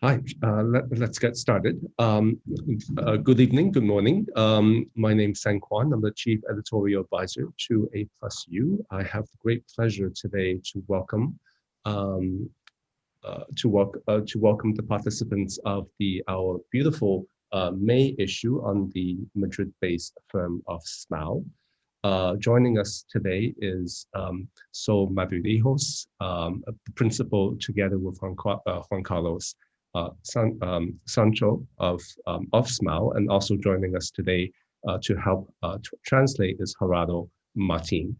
Hi, let's get started. Good evening, good morning. My name is Sang Kwan. I'm the Chief Editorial Advisor to A+U. I have the great pleasure today to welcome the participants of our beautiful May issue on the Madrid-based firm of S-MAO. Joining us today is Sol Madridejos, the principal, together with Juan Carlos Sancho of S-MAO, and also joining us today to help translate is Gerardo Martin.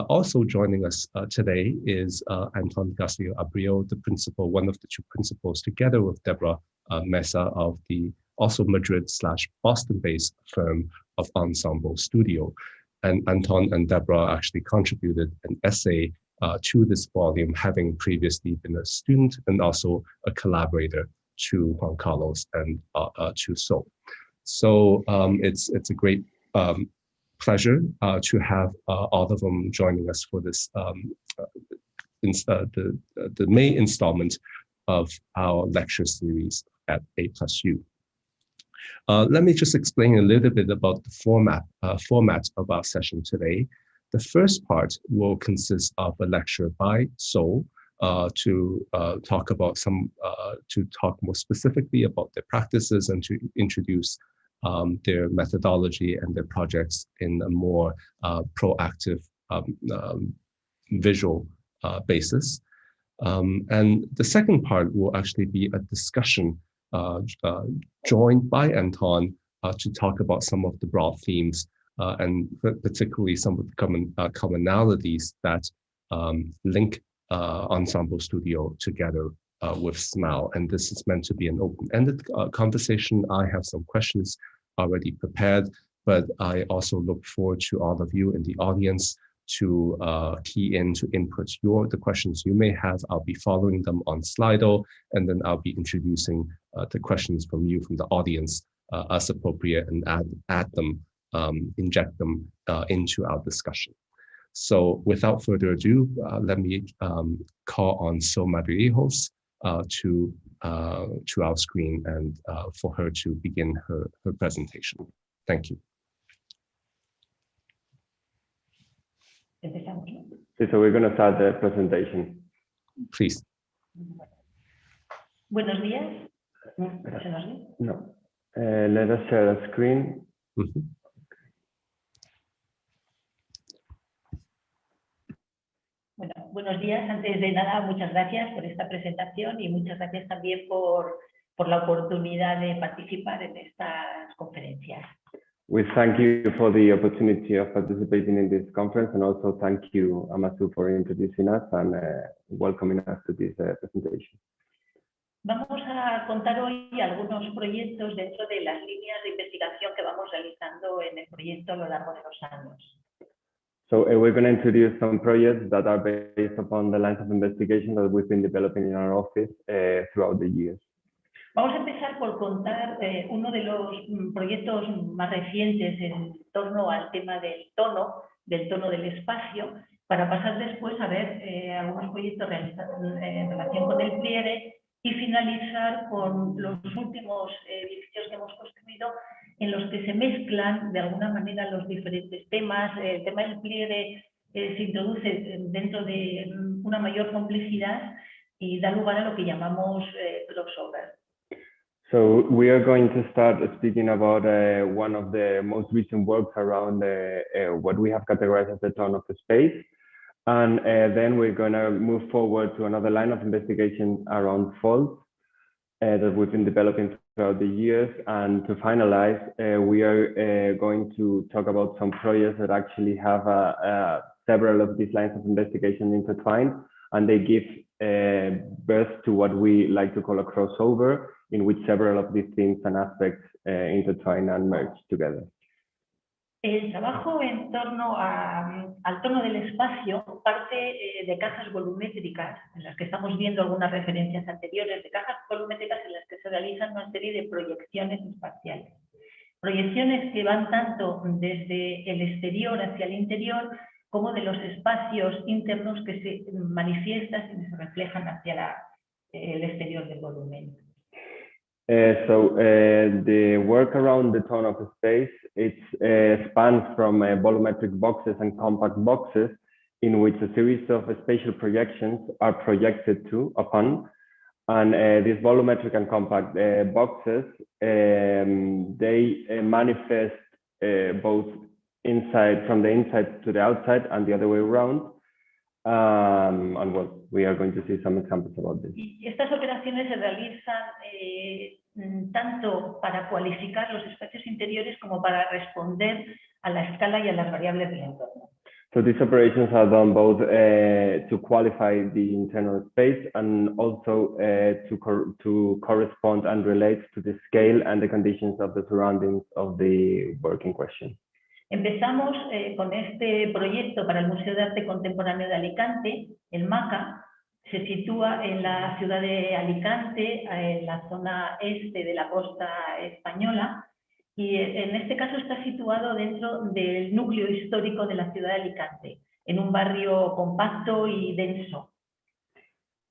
Also joining us today is Anton Garcia Abreu, the principal, one of the two principals, together with Deborah Mesa of the also Madrid/Boston-based firm of Ensemble Studio. And Anton and Deborah actually contributed an essay to this volume, having previously been a student and also a collaborator to Juan Carlos and to Sol. So it's a great pleasure to have all of them joining us for this the May installment of our lecture series at A+U. Let me just explain a little bit about the format of our session today. The first part will consist of a lecture by Sol to talk more specifically about their practices and to introduce their methodology and their projects in a more proactive visual basis. And the second part will actually be a discussion joined by Anton to talk about some of the broad themes and particularly some of the commonalities that link Ensemble Studio together with S-MAO. And this is meant to be an open-ended conversation. I have some questions already prepared, but I also look forward to all of you in the audience to key in, to input the questions you may have. I'll be following them on Slido, and then I'll be introducing the questions from you, from the audience, as appropriate, and add them, inject them into our discussion. So without further ado, let me call on Sol Madridejos to our screen and for her to begin her presentation. Thank you. So we're going to start the presentation. Please. Buenos días. No. Let us share the screen. Bueno, buenos días. Antes de nada, muchas gracias por esta presentación y muchas gracias también por la oportunidad de participar en estas conferencias. We thank you for the opportunity of participating in this conference, and also thank you, Amasu, for introducing us and welcoming us to this presentation. Vamos a contar hoy algunos proyectos dentro de las líneas de investigación que vamos realizando en el proyecto a lo largo de los años. So we're going to introduce some projects that are based upon the lines of investigation that we've been developing in our office throughout the years. Vamos a empezar por contar uno de los proyectos más recientes en torno al tema del tono del espacio, para pasar después a ver algunos proyectos realizados en relación con el pliegue y finalizar con los últimos edificios que hemos construido en los que se mezclan de alguna manera los diferentes temas. El tema del pliegue se introduce dentro de una mayor complejidad y da lugar a lo que llamamos crossover. So we are going to start speaking about one of the most recent works around what we have categorized as the tone of the space. And then we're going to move forward to another line of investigation around faults that we've been developing throughout the years. And to finalize, we are going to talk about some projects that actually have several of these lines of investigation intertwined, and they give birth to what we like to call a crossover, in which several of these themes and aspects intertwine and merge together. El trabajo en torno al tono del espacio parte de cajas volumétricas, en las que estamos viendo algunas referencias anteriores, de cajas volumétricas en las que se realizan una serie de proyecciones espaciales. Proyecciones que van tanto desde el exterior hacia el interior, como de los espacios internos que se manifiestan y se reflejan hacia el exterior del volumen. The work around the tone of the space, it spans from volumetric boxes and compact boxes in which a series of spatial projections are projected upon. And these volumetric and compact boxes, they manifest both from the inside to the outside and the other way around. And well, we are going to see some examples about this. Y estas operaciones se realizan tanto para cualificar los espacios interiores como para responder a la escala y a las variables del entorno. So these operations are done both to qualify the internal space and also to correspond and relate to the scale and the conditions of the surroundings of the work in question. Empezamos con este proyecto para el Museo de Arte Contemporáneo de Alicante, el MACA. Se sitúa en la ciudad de Alicante, en la zona este de la costa española, y en este caso está situado dentro del núcleo histórico de la ciudad de Alicante, en un barrio compacto y denso.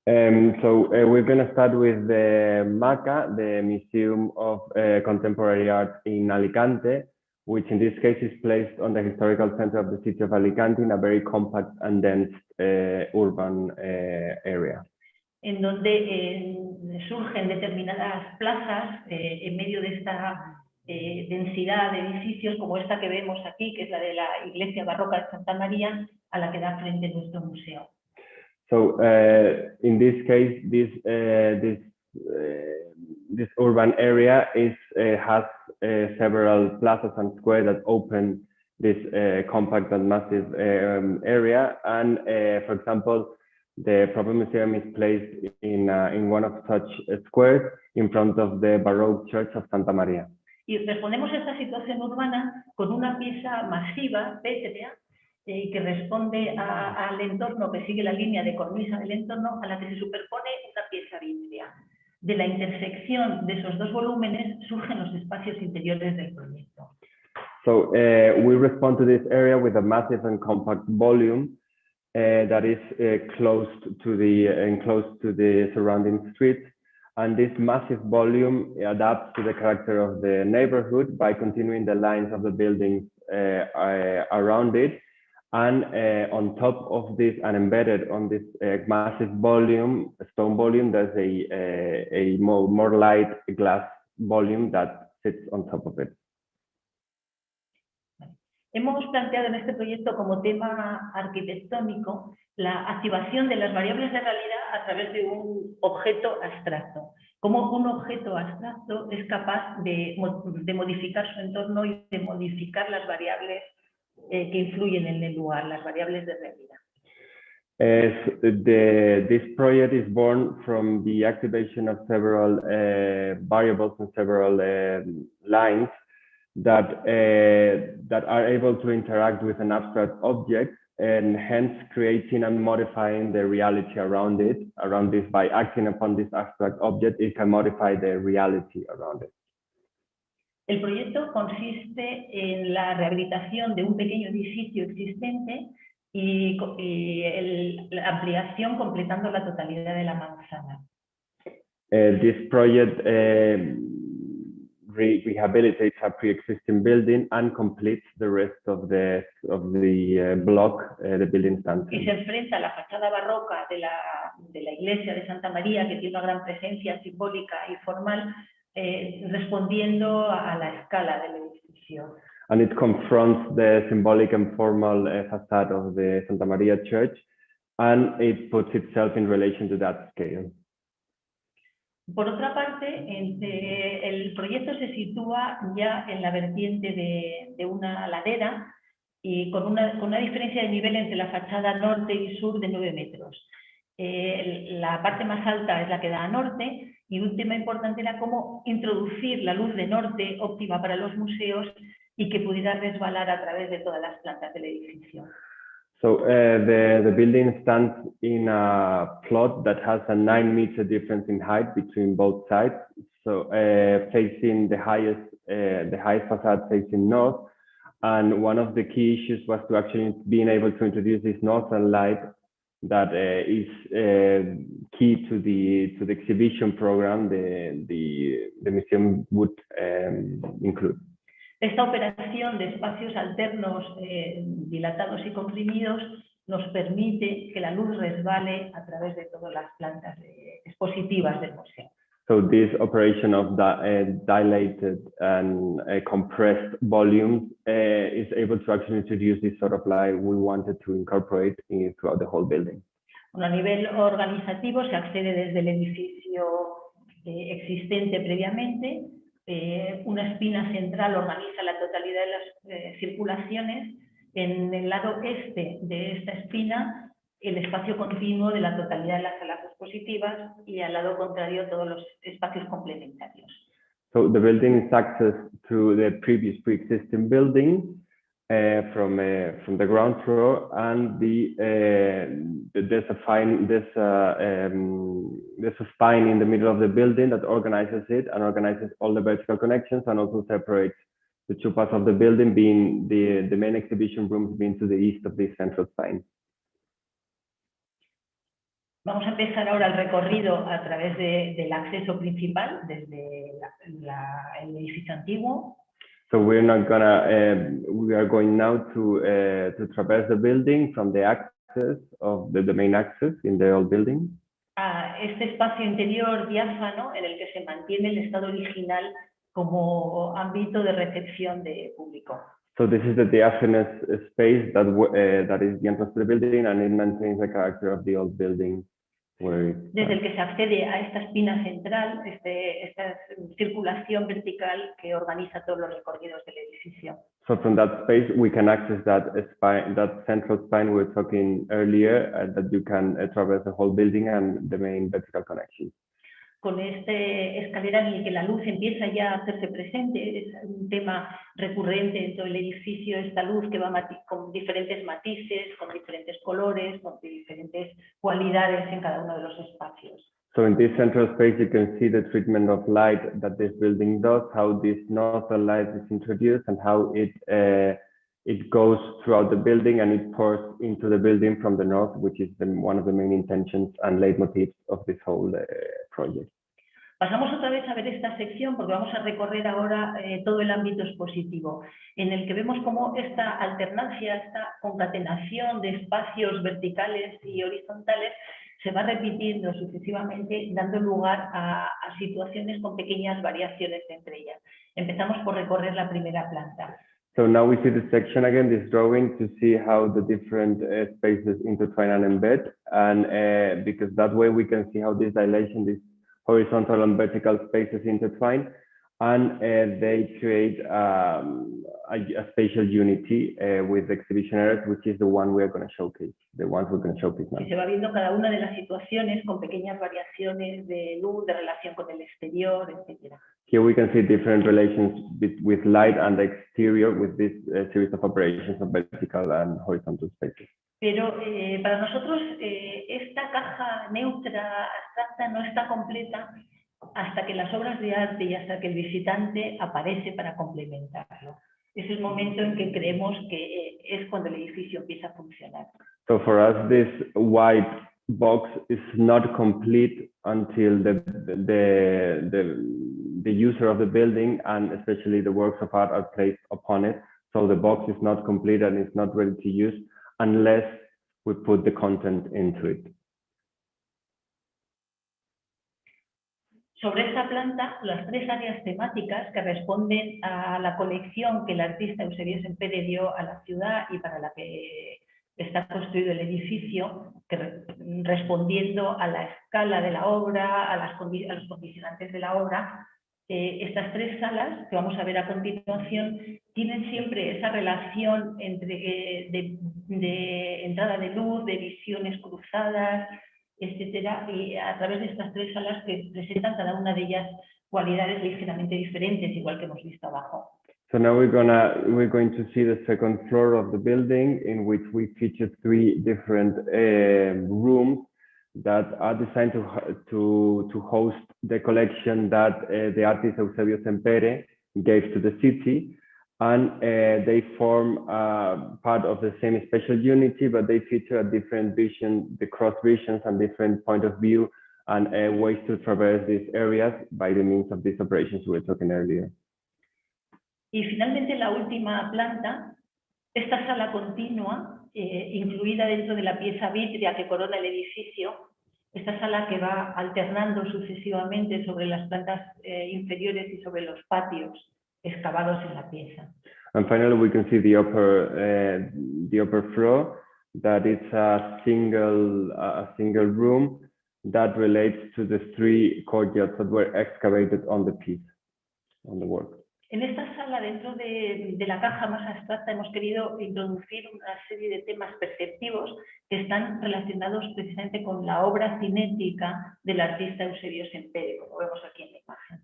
We're going to start with the MACA, the Museum of Contemporary Art in Alicante, which in this case is placed on the historical center of the city of Alicante in a very compact and dense urban area. En donde surgen determinadas plazas en medio de esta densidad de edificios, como esta que vemos aquí, que es la de la iglesia barroca de Santa María, a la que da frente nuestro museo. So in this case, this urban area has several plazas and squares that open this compact and massive area. And for example, the Proprio Museum is placed in one of such squares in front of the Baroque Church of Santa Maria. Y respondemos a esta situación urbana con una pieza masiva, pétrea, que responde al entorno, que sigue la línea de cornisa del entorno, a la que se superpone una pieza vítrea. De la intersección de esos dos volúmenes surgen los espacios interiores del proyecto. So we respond to this area with a massive and compact volume that is enclosed to the surrounding streets. And this massive volume adapts to the character of the neighborhood by continuing the lines of the buildings around it. And on top of this, and embedded on this massive volume, stone volume, there's a more light glass volume that sits on top of it. Hemos planteado en este proyecto como tema arquitectónico la activación de las variables de realidad a través de un objeto abstracto. Cómo un objeto abstracto es capaz de modificar su entorno y de modificar las variables que influyen en el lugar, las variables de realidad. This project is born from the activation of several variables and several lines that are able to interact with an abstract object, and hence creating and modifying the reality around this. By acting upon this abstract object, it can modify the reality around it. El proyecto consiste en la rehabilitación de un pequeño edificio existente y la ampliación completando la totalidad de la manzana. This project rehabilitates a pre-existing building and completes the rest of the block the building stands in. Y se enfrenta a la fachada barroca de la iglesia de Santa María, que tiene una gran presencia simbólica y formal, respondiendo a la escala del edificio. And it confronts the symbolic and formal facade of the Santa Maria Church, and it puts itself in relation to that scale. Por otra parte, el proyecto se sitúa ya en la vertiente de una ladera y con una diferencia de nivel entre la fachada norte y sur de 9 metros. La parte más alta es la que da a norte, y un tema importante era cómo introducir la luz de norte óptima para los museos y que pudiera resbalar a través de todas las plantas del edificio. So the building stands in a plot that has a 9-meter difference in height between both sides. So facing the highest facade facing north, and one of the key issues was to actually being able to introduce this northern light that is key to the exhibition program the museum would include. Esta operación de espacios alternos dilatados y comprimidos nos permite que la luz resbale a través de todas las plantas expositivas del museo. So this operation of dilated and compressed volumes is able to actually introduce this sort of light we wanted to incorporate throughout the whole building. Bueno, a nivel organizativo se accede desde el edificio existente previamente. Una espina central organiza la totalidad de las circulaciones. En el lado este de esta espina, el espacio continuo de la totalidad de las salas expositivas, y al lado contrario todos los espacios complementarios. So the building is accessed through the previous pre-existing building from the ground floor, and there's a spine in the middle of the building that organizes it and organizes all the vertical connections, and also separates the two parts of the building, being the main exhibition rooms being to the east of this central spine. Vamos a empezar ahora el recorrido a través del acceso principal desde el edificio antiguo. So we are going now to traverse the building from the access of the main access in the old building. A este espacio interior diáfano en el que se mantiene el estado original como ámbito de recepción de público. So this is the diaphanous space that is the entrance to the building, and it maintains the character of the old building. Desde el que se accede a esta espina central, esta circulación vertical que organiza todos los recorridos del edificio. So from that space we can access that spine, that central spine we were talking earlier, that you can traverse the whole building and the main vertical connection. Con este escalera en el que la luz empieza ya a hacerse presente, es un tema recurrente en todo el edificio, esta luz que va con diferentes matices, con diferentes colores, con diferentes cualidades en cada uno de los espacios. So in this central space you can see the treatment of light that this building does, how this northern light is introduced, and how it goes throughout the building and it pours into the building from the north, which is one of the main intentions and leitmotifs of this whole project. Pasamos otra vez a ver esta sección porque vamos a recorrer ahora todo el ámbito expositivo, en el que vemos cómo esta alternancia, esta concatenación de espacios verticales y horizontales se va repitiendo sucesivamente, dando lugar a situaciones con pequeñas variaciones entre ellas. Empezamos por recorrer la primera planta. So now we see this section again, this drawing, to see how the different spaces intertwine and embed, and because that way we can see how this dilation, this horizontal and vertical spaces intertwine, and they create a spatial unity with exhibition areas, which is the one we are going to showcase, the ones we're going to showcase now. Y se va viendo cada una de las situaciones con pequeñas variaciones de luz, de relación con el exterior, etc. Here we can see different relations with light and the exterior with this series of operations of vertical and horizontal spaces. Pero para nosotros esta caja neutra, abstracta, no está completa hasta que las obras de arte y hasta que el visitante aparece para complementarlo. Es el momento en que creemos que es cuando el edificio empieza a funcionar. So for us, this white box is not complete until the user of the building and especially the works of art are placed upon it. So the box is not complete and it's not ready to use unless we put the content into it. Sobre esta planta, las tres áreas temáticas que responden a la colección que el artista Eusebio Sempere dio a la ciudad y para la que está construido el edificio, que respondiendo a la escala de la obra, a los condicionantes de la obra, estas tres salas que vamos a ver a continuación tienen siempre esa relación entre de entrada de luz, de visiones cruzadas, etcétera, y a través de estas tres salas que presentan cada una de ellas cualidades ligeramente diferentes, igual que hemos visto abajo. So now we're going to see the second floor of the building, in which we feature three different rooms that are designed to host the collection that the artist Eusebio Sempere gave to the city, and they form part of the same spatial unity, but they feature a different vision, the cross visions and different point of view and ways to traverse these areas by the means of these operations we were talking earlier. Y finalmente la última planta, esta sala continua, incluida dentro de la pieza vítrea que corona el edificio, esta sala que va alternando sucesivamente sobre las plantas inferiores y sobre los patios excavados en la pieza. And finally, we can see the upper floor, that it's a single room that relates to the 3 courtyards that were excavated on the piece, on the work. En esta sala, dentro de la caja más abstracta, hemos querido introducir una serie de temas perceptivos que están relacionados precisamente con la obra cinética del artista Eusebio Sempere, como vemos aquí en la imagen.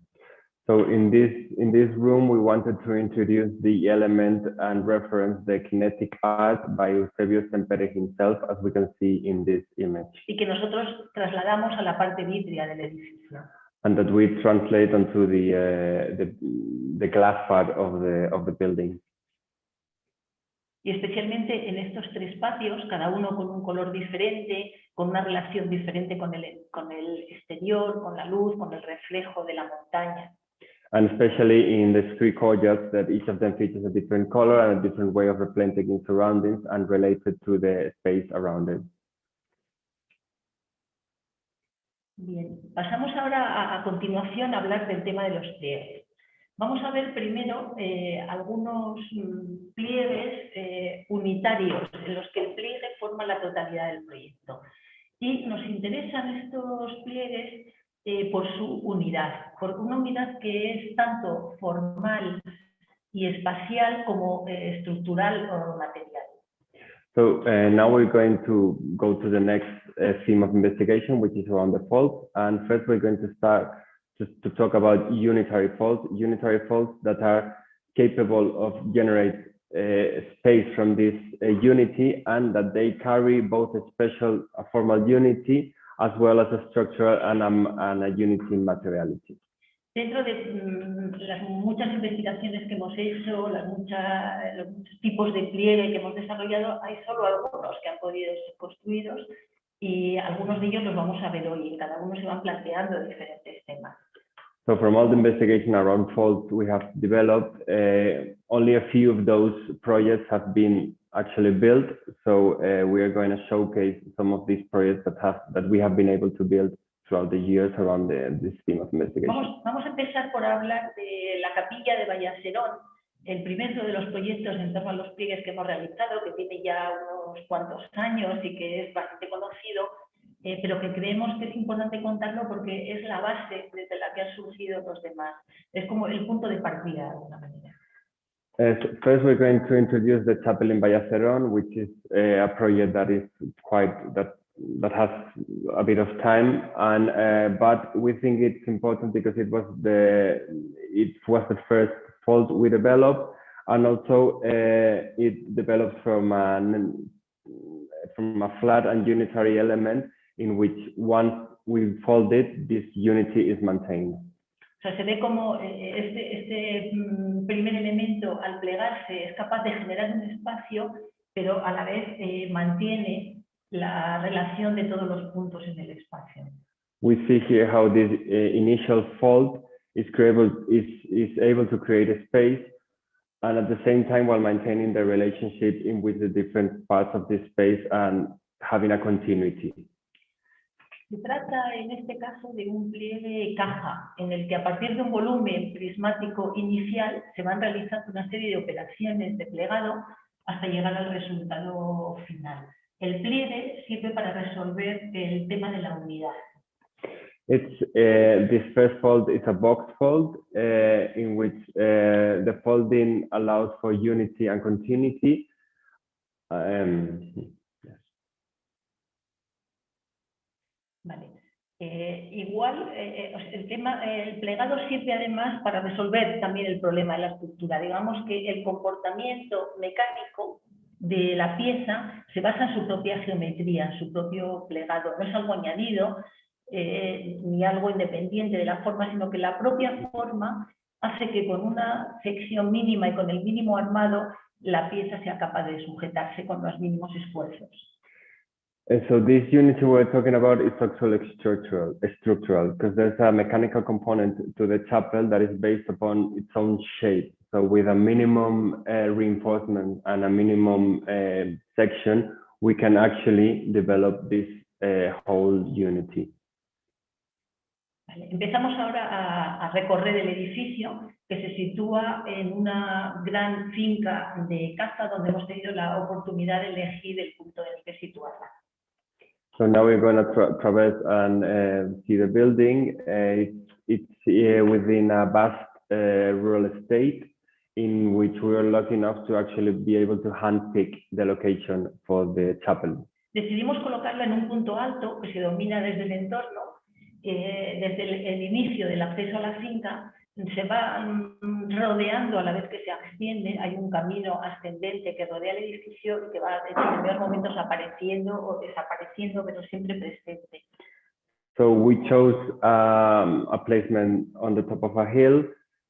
So in this room, we wanted to introduce the element and reference the kinetic art by Eusebio Sempere himself, as we can see in this image. Y que nosotros trasladamos a la parte vítrea del edificio. And that we translate onto the glass part of the building. Y especialmente en estos 3 patios, cada uno con un color diferente, con una relación diferente con el exterior, con la luz, con el reflejo de la montaña. And especially in the 3 courtyards, that each of them features a different color and a different way of representing surroundings and related to the space around it. Bien, pasamos ahora a continuación a hablar del tema de los pliegues. Vamos a ver primero algunos pliegues unitarios en los que el pliegue forma la totalidad del proyecto. Y nos interesan estos pliegues por su unidad, por una unidad que es tanto formal y espacial como estructural o material. So now we're going to go to the next theme of investigation, which is around the faults. And first we're going to start to talk about unitary faults that are capable of generate space from this unity, and that they carry both a formal unity as well as a structural and a unity in materiality. Dentro de las muchas investigaciones que hemos hecho, los muchos tipos de pliegue que hemos desarrollado, hay solo algunos que han podido ser construidos y algunos de ellos los vamos a ver hoy. En cada uno se van planteando diferentes temas. So from all the investigation around faults we have developed, only a few of those projects have been actually built. So we are going to showcase some of these projects that we have been able to build throughout the years around this theme of investigation. Vamos a empezar por hablar de la capilla de Vallacerón, el primero de los proyectos en torno a los pliegues que hemos realizado, que tiene ya unos cuantos años y que es bastante conocido, pero que creemos que es importante contarlo porque es la base desde la que han surgido los demás. Es como el punto de partida, de alguna manera. First, we're going to introduce the chapel in Vallacerón, which is a project that is that has a bit of time, and but we think it's important because it was the first fault we developed, and also it develops from a flat and unitary element in which once we fold it, this unity is maintained. O sea, se ve como este primer elemento al plegarse es capaz de generar un espacio, pero a la vez mantiene la relación de todos los puntos en el espacio. We see here how this initial fold is able to create a space, and at the same time while maintaining the relationship in with the different parts of this space and having a continuity. Se trata en este caso de un pliegue caja, en el que a partir de un volumen prismático inicial se van realizando una serie de operaciones de plegado hasta llegar al resultado final. El pliegue sirve para resolver el tema de la unidad. This first fold is a box fold in which the folding allows for unity and continuity. Vale. El plegado sirve además para resolver también el problema de la estructura. Digamos que el comportamiento mecánico de la pieza se basa en su propia geometría, en su propio plegado. No es algo añadido ni algo independiente de la forma, sino que la propia forma hace que con una sección mínima y con el mínimo armado la pieza sea capaz de sujetarse con los mínimos esfuerzos. And so this unity we're talking about is actually structural, because there's a mechanical component to the chapel that is based upon its own shape. So with a minimum reinforcement and a minimum section, we can actually develop this whole unity. Vale. Empezamos ahora a recorrer el edificio que se sitúa en una gran finca de caza donde hemos tenido la oportunidad de elegir el punto en el que situarla. So now we're going to traverse and see the building. It's within a vast rural estate in which we are lucky enough to actually be able to handpick the location for the chapel. Decidimos colocarla en un punto alto que se domina desde el entorno, desde el inicio del acceso a la finca. Se va rodeando a la vez que se asciende, hay un camino ascendente que rodea el edificio y que va en determinados momentos apareciendo o desapareciendo, pero siempre presente. So we chose a placement on the top of a hill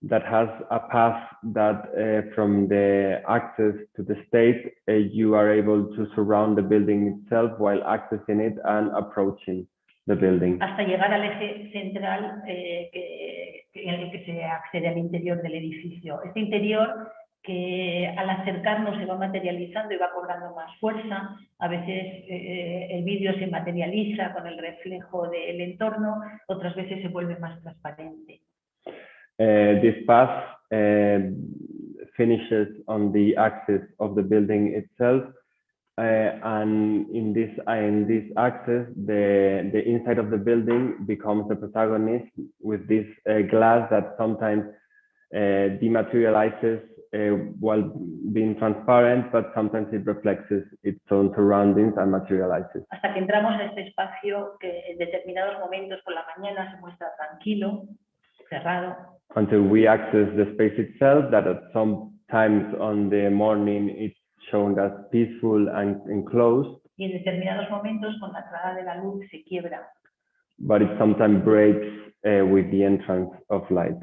that has a path that from the access to the state, you are able to surround the building itself while accessing it and approaching the building. Hasta llegar al eje central en el que se accede al interior del edificio. Este interior que al acercarnos se va materializando y va cobrando más fuerza. A veces el vidrio se materializa con el reflejo del entorno, otras veces se vuelve más transparente. This path finishes on the axis of the building itself. And in this axis, the inside of the building becomes the protagonist with this glass that sometimes dematerializes while being transparent, but sometimes it reflects its own surroundings and materializes. Hasta que entramos a este espacio que en determinados momentos por la mañana se muestra tranquilo, cerrado. Until we access the space itself, that at some times on the morning it's shown as peaceful and enclosed. Y en determinados momentos con la entrada de la luz se quiebra. But it sometimes breaks with the entrance of light.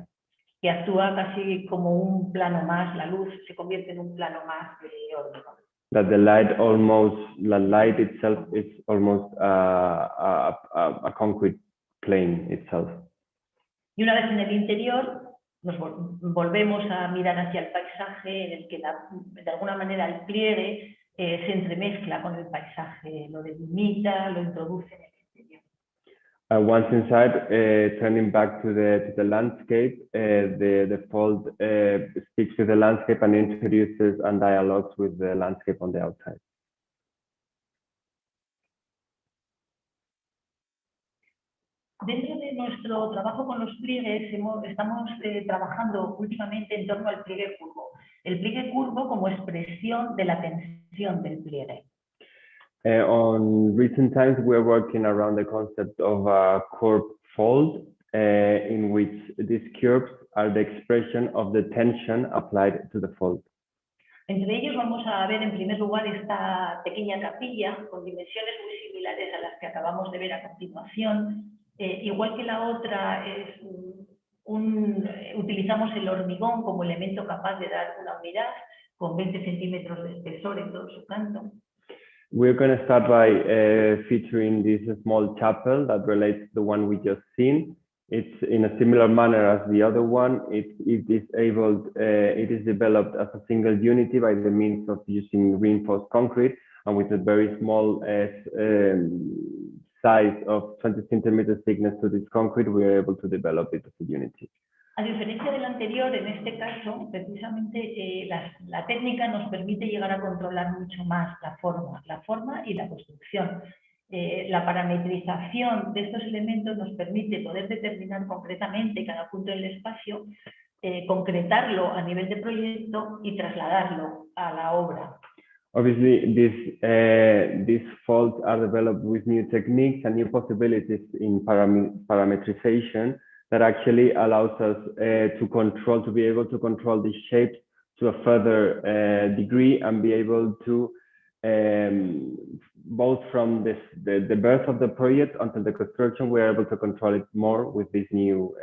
Que actúa casi como un plano más, la luz se convierte en un plano más de hormigón. That the light itself is almost a concrete plane itself. Y una vez en el interior, nos volvemos a mirar hacia el paisaje en el que de alguna manera el pliegue se entremezcla con el paisaje, lo delimita, lo introduce en el interior. Once inside, turning back to the landscape, the fold speaks to the landscape and introduces and dialogues with the landscape on the outside. Dentro de nuestro trabajo con los pliegues estamos trabajando últimamente en torno al pliegue curvo. El pliegue curvo como expresión de la tensión del pliegue. On recent times, we're working around the concept of a curved fold, in which these curves are the expression of the tension applied to the fold. Entre ellos vamos a ver en primer lugar esta pequeña capilla con dimensiones muy similares a las que acabamos de ver a continuación. Igual que la otra, utilizamos el hormigón como elemento capaz de dar una unidad con 20 centímetros de espesor en todo su canto. We're going to start by featuring this small chapel that relates to the one we just seen. It's in a similar manner as the other one. It is developed as a single unity by the means of using reinforced concrete, and with a very small size of 20 centimeters thickness to this concrete, we are able to develop it as a unity. A diferencia del anterior, en este caso, precisamente la técnica nos permite llegar a controlar mucho más la forma y la construcción. La parametrización de estos elementos nos permite poder determinar concretamente cada punto del espacio, concretarlo a nivel de proyecto y trasladarlo a la obra. Obviously, these folds are developed with new techniques and new possibilities in parametrization that actually allows us to be able to control the shapes to a further degree and be able to both from the birth of the project until the construction, we are able to control it more with these new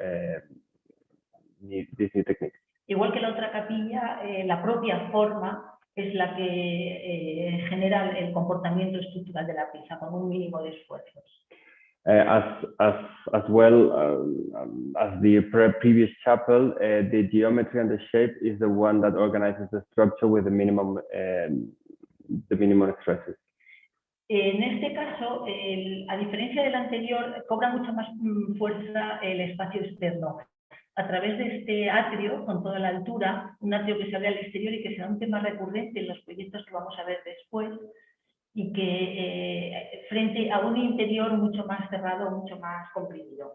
these new techniques. Igual que la otra capilla, la propia forma es la que genera el comportamiento estructural de la pieza con un mínimo de esfuerzos. As well as the previous chapel, the geometry and the shape is the one that organizes the structure with the minimum stresses. En este caso, a diferencia del anterior, cobra mucha más fuerza el espacio externo. A través de este atrio, con toda la altura, un atrio que se abre al exterior y que será un tema recurrente en los proyectos que vamos a ver después, y que frente a un interior mucho más cerrado, mucho más comprimido.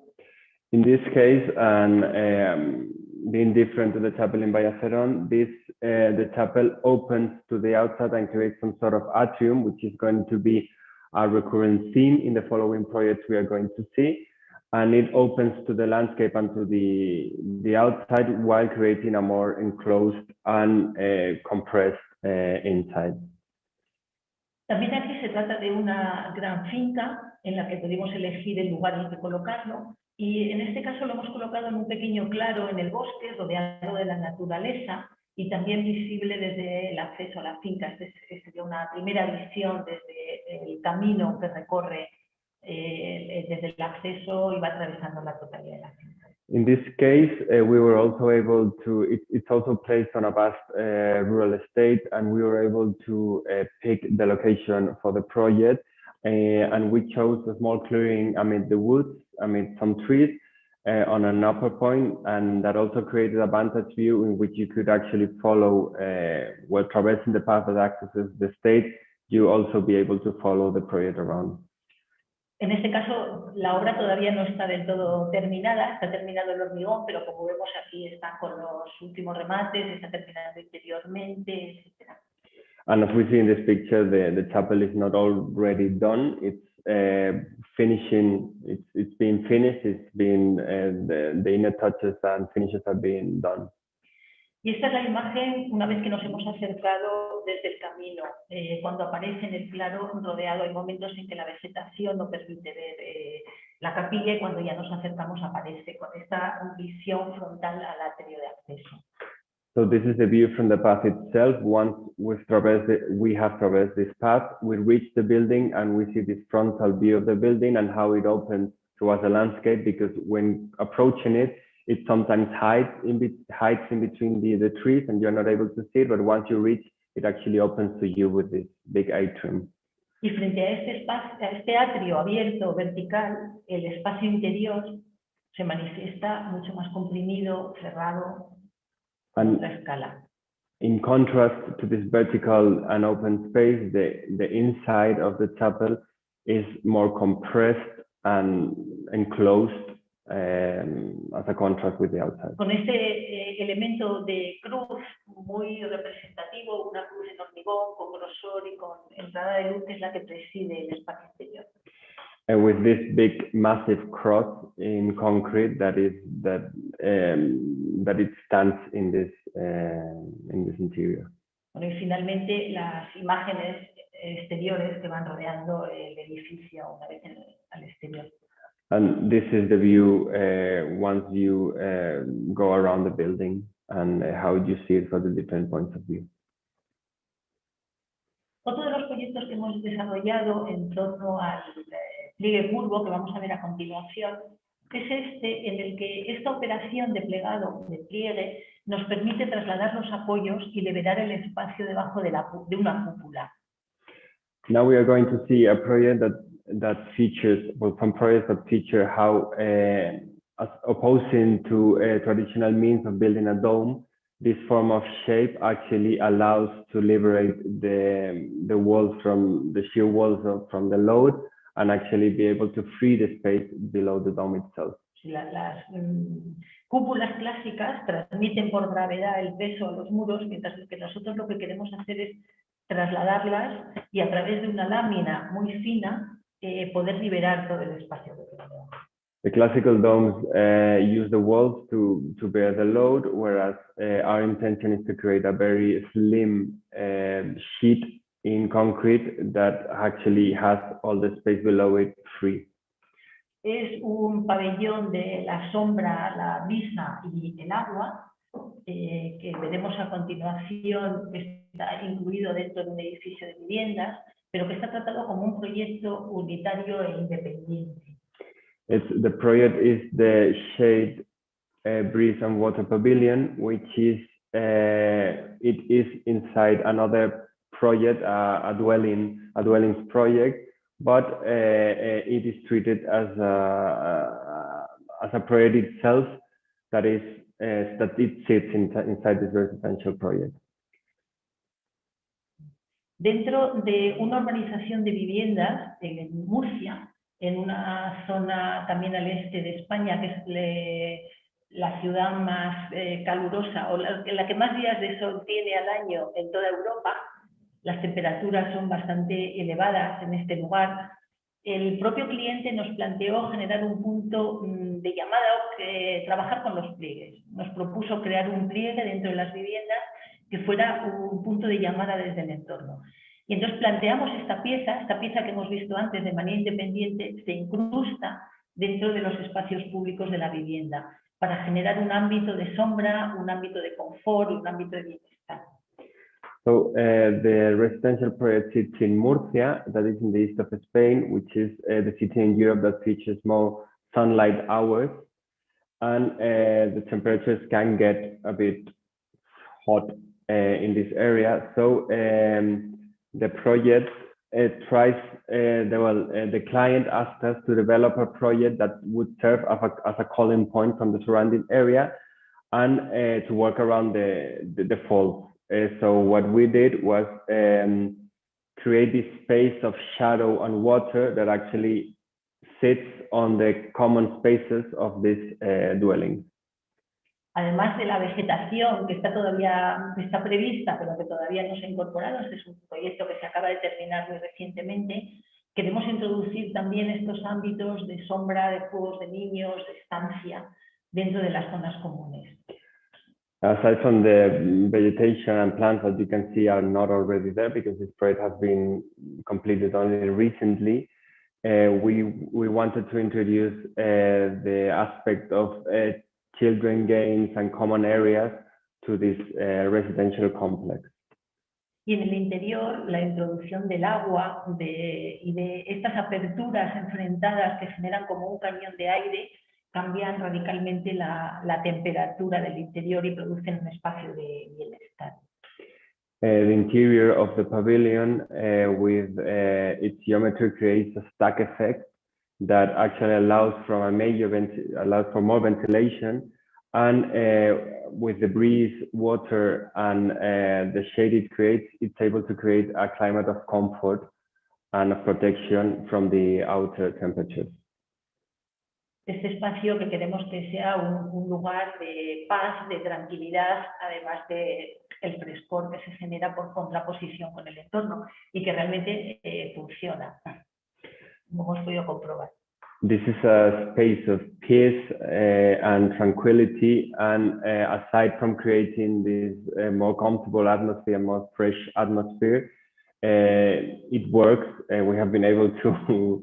In this case, and being different to the chapel in Bayaceron, the chapel opens to the outside and creates some sort of atrium, which is going to be a recurrent theme in the following projects we are going to see. And it opens to the landscape and to the outside while creating a more enclosed and compressed inside. También aquí se trata de una gran finca en la que pudimos elegir el lugar en el que colocarlo, y en este caso lo hemos colocado en un pequeño claro en el bosque, rodeado de la naturaleza y también visible desde el acceso a la finca. Esta sería una primera visión desde el camino que recorre desde el acceso y va atravesando la totalidad de la finca. In this case, we were also able to, it's also placed on a vast rural estate, and we were able to pick the location for the project, and we chose a small clearing amid the woods, amid some trees, on an upper point, and that also created a vantage view in which you could actually follow, while traversing the path that accesses the estate, you also be able to follow the project around. En este caso, la obra todavía no está del todo terminada, está terminado el hormigón, pero como vemos aquí están con los últimos remates, está terminando interiormente, etc. And as we see in this picture, the chapel is not already done. It's finishing. It's being finished. It's been the inner touches and finishes are being done. Y esta es la imagen una vez que nos hemos acercado desde el camino. Cuando aparece en el claro rodeado, hay momentos en que la vegetación no permite ver la capilla, y cuando ya nos acercamos aparece con esta visión frontal al atrio de acceso. So this is the view from the path itself. Once we have traversed this path, we reach the building and we see this frontal view of the building and how it opens to us a landscape, because when approaching it, it sometimes hides in between the trees and you're not able to see it, but once you reach, it actually opens to you with this big atrium. Y frente a este espacio, a este atrio abierto, vertical, el espacio interior se manifiesta mucho más comprimido, cerrado, a otra escala. In contrast to this vertical and open space, the inside of the chapel is more compressed and enclosed, as a contrast with the outside. Con este elemento de cruz muy representativo, una cruz en hormigón con grosor y con entrada de luz, que es la que preside el espacio interior. And with this big massive cross in concrete that it stands in this interior. Bueno, y finalmente las imágenes exteriores que van rodeando el edificio una vez al exterior. And this is the view once you go around the building, and how you see it from the different points of view. Otro de los proyectos que hemos desarrollado en torno al pliegue curvo que vamos a ver a continuación es este, en el que esta operación de plegado, de pliegue, nos permite trasladar los apoyos y liberar el espacio debajo de una cúpula. Now we are going to see a project that features, well, some projects that feature how, as opposing to traditional means of building a dome, this form of shape actually allows to liberate the walls from the shear walls from the load, and actually be able to free the space below the dome itself. Las cúpulas clásicas transmiten por gravedad el peso a los muros, mientras que nosotros lo que queremos hacer es trasladarlas y a través de una lámina muy fina poder liberar todo el espacio que tenemos. The classical domes use the walls to bear the load, whereas our intention is to create a very slim sheet in concrete that actually has all the space below it free. Es un pabellón de la sombra, la brisa y el agua, que veremos a continuación, que está incluido dentro de un edificio de viviendas, pero que está tratado como un proyecto unitario e independiente. The project is the Shade, Breeze and Water Pavilion, which is it is inside another project, a dwellings project, but it is treated as a project itself that it sits inside this residential project. Dentro de una urbanización de viviendas en Murcia, en una zona también al este de España, que es la ciudad más calurosa o la que más días de sol tiene al año en toda Europa, las temperaturas son bastante elevadas en este lugar. El propio cliente nos planteó generar un punto de llamada, trabajar con los pliegues. Nos propuso crear un pliegue dentro de las viviendas que fuera un punto de llamada desde el entorno. Y entonces planteamos esta pieza que hemos visto antes de manera independiente, se incrusta dentro de los espacios públicos de la vivienda para generar un ámbito de sombra, un ámbito de confort y un ámbito de bienestar. So the residential project sits in Murcia, that is in the east of Spain, which is the city in Europe that features more sunlight hours, and the temperatures can get a bit hot in this area. So the project the client asked us to develop a project that would serve as a calling point from the surrounding area and to work around the falls. So what we did was create this space of shadow and water that actually sits on the common spaces of this dwelling. Además de la vegetación que está prevista, pero que todavía no se ha incorporado, este es un proyecto que se acaba de terminar muy recientemente, queremos introducir también estos ámbitos de sombra, de juegos de niños, de estancia, dentro de las zonas comunes. Aside from the vegetation and plants that you can see are not already there because this project has been completed only recently, we wanted to introduce the aspect of children games and common areas to this residential complex. Y en el interior, la introducción del agua y de estas aperturas enfrentadas que generan como un cañón de aire cambian radicalmente la temperatura del interior y producen un espacio de bienestar. The interior of the pavilion with its geometry creates a stack effect that actually allows for more ventilation, and with the breeze, water, and the shade it creates, it's able to create a climate of comfort and of protection from the outer temperatures. Este espacio que queremos que sea un lugar de paz, de tranquilidad, además de el frescor que se genera por contraposición con el entorno y que realmente funciona, como hemos podido comprobar. This is a space of peace and tranquility, and aside from creating this more comfortable atmosphere, more fresh atmosphere, it works. We have been able to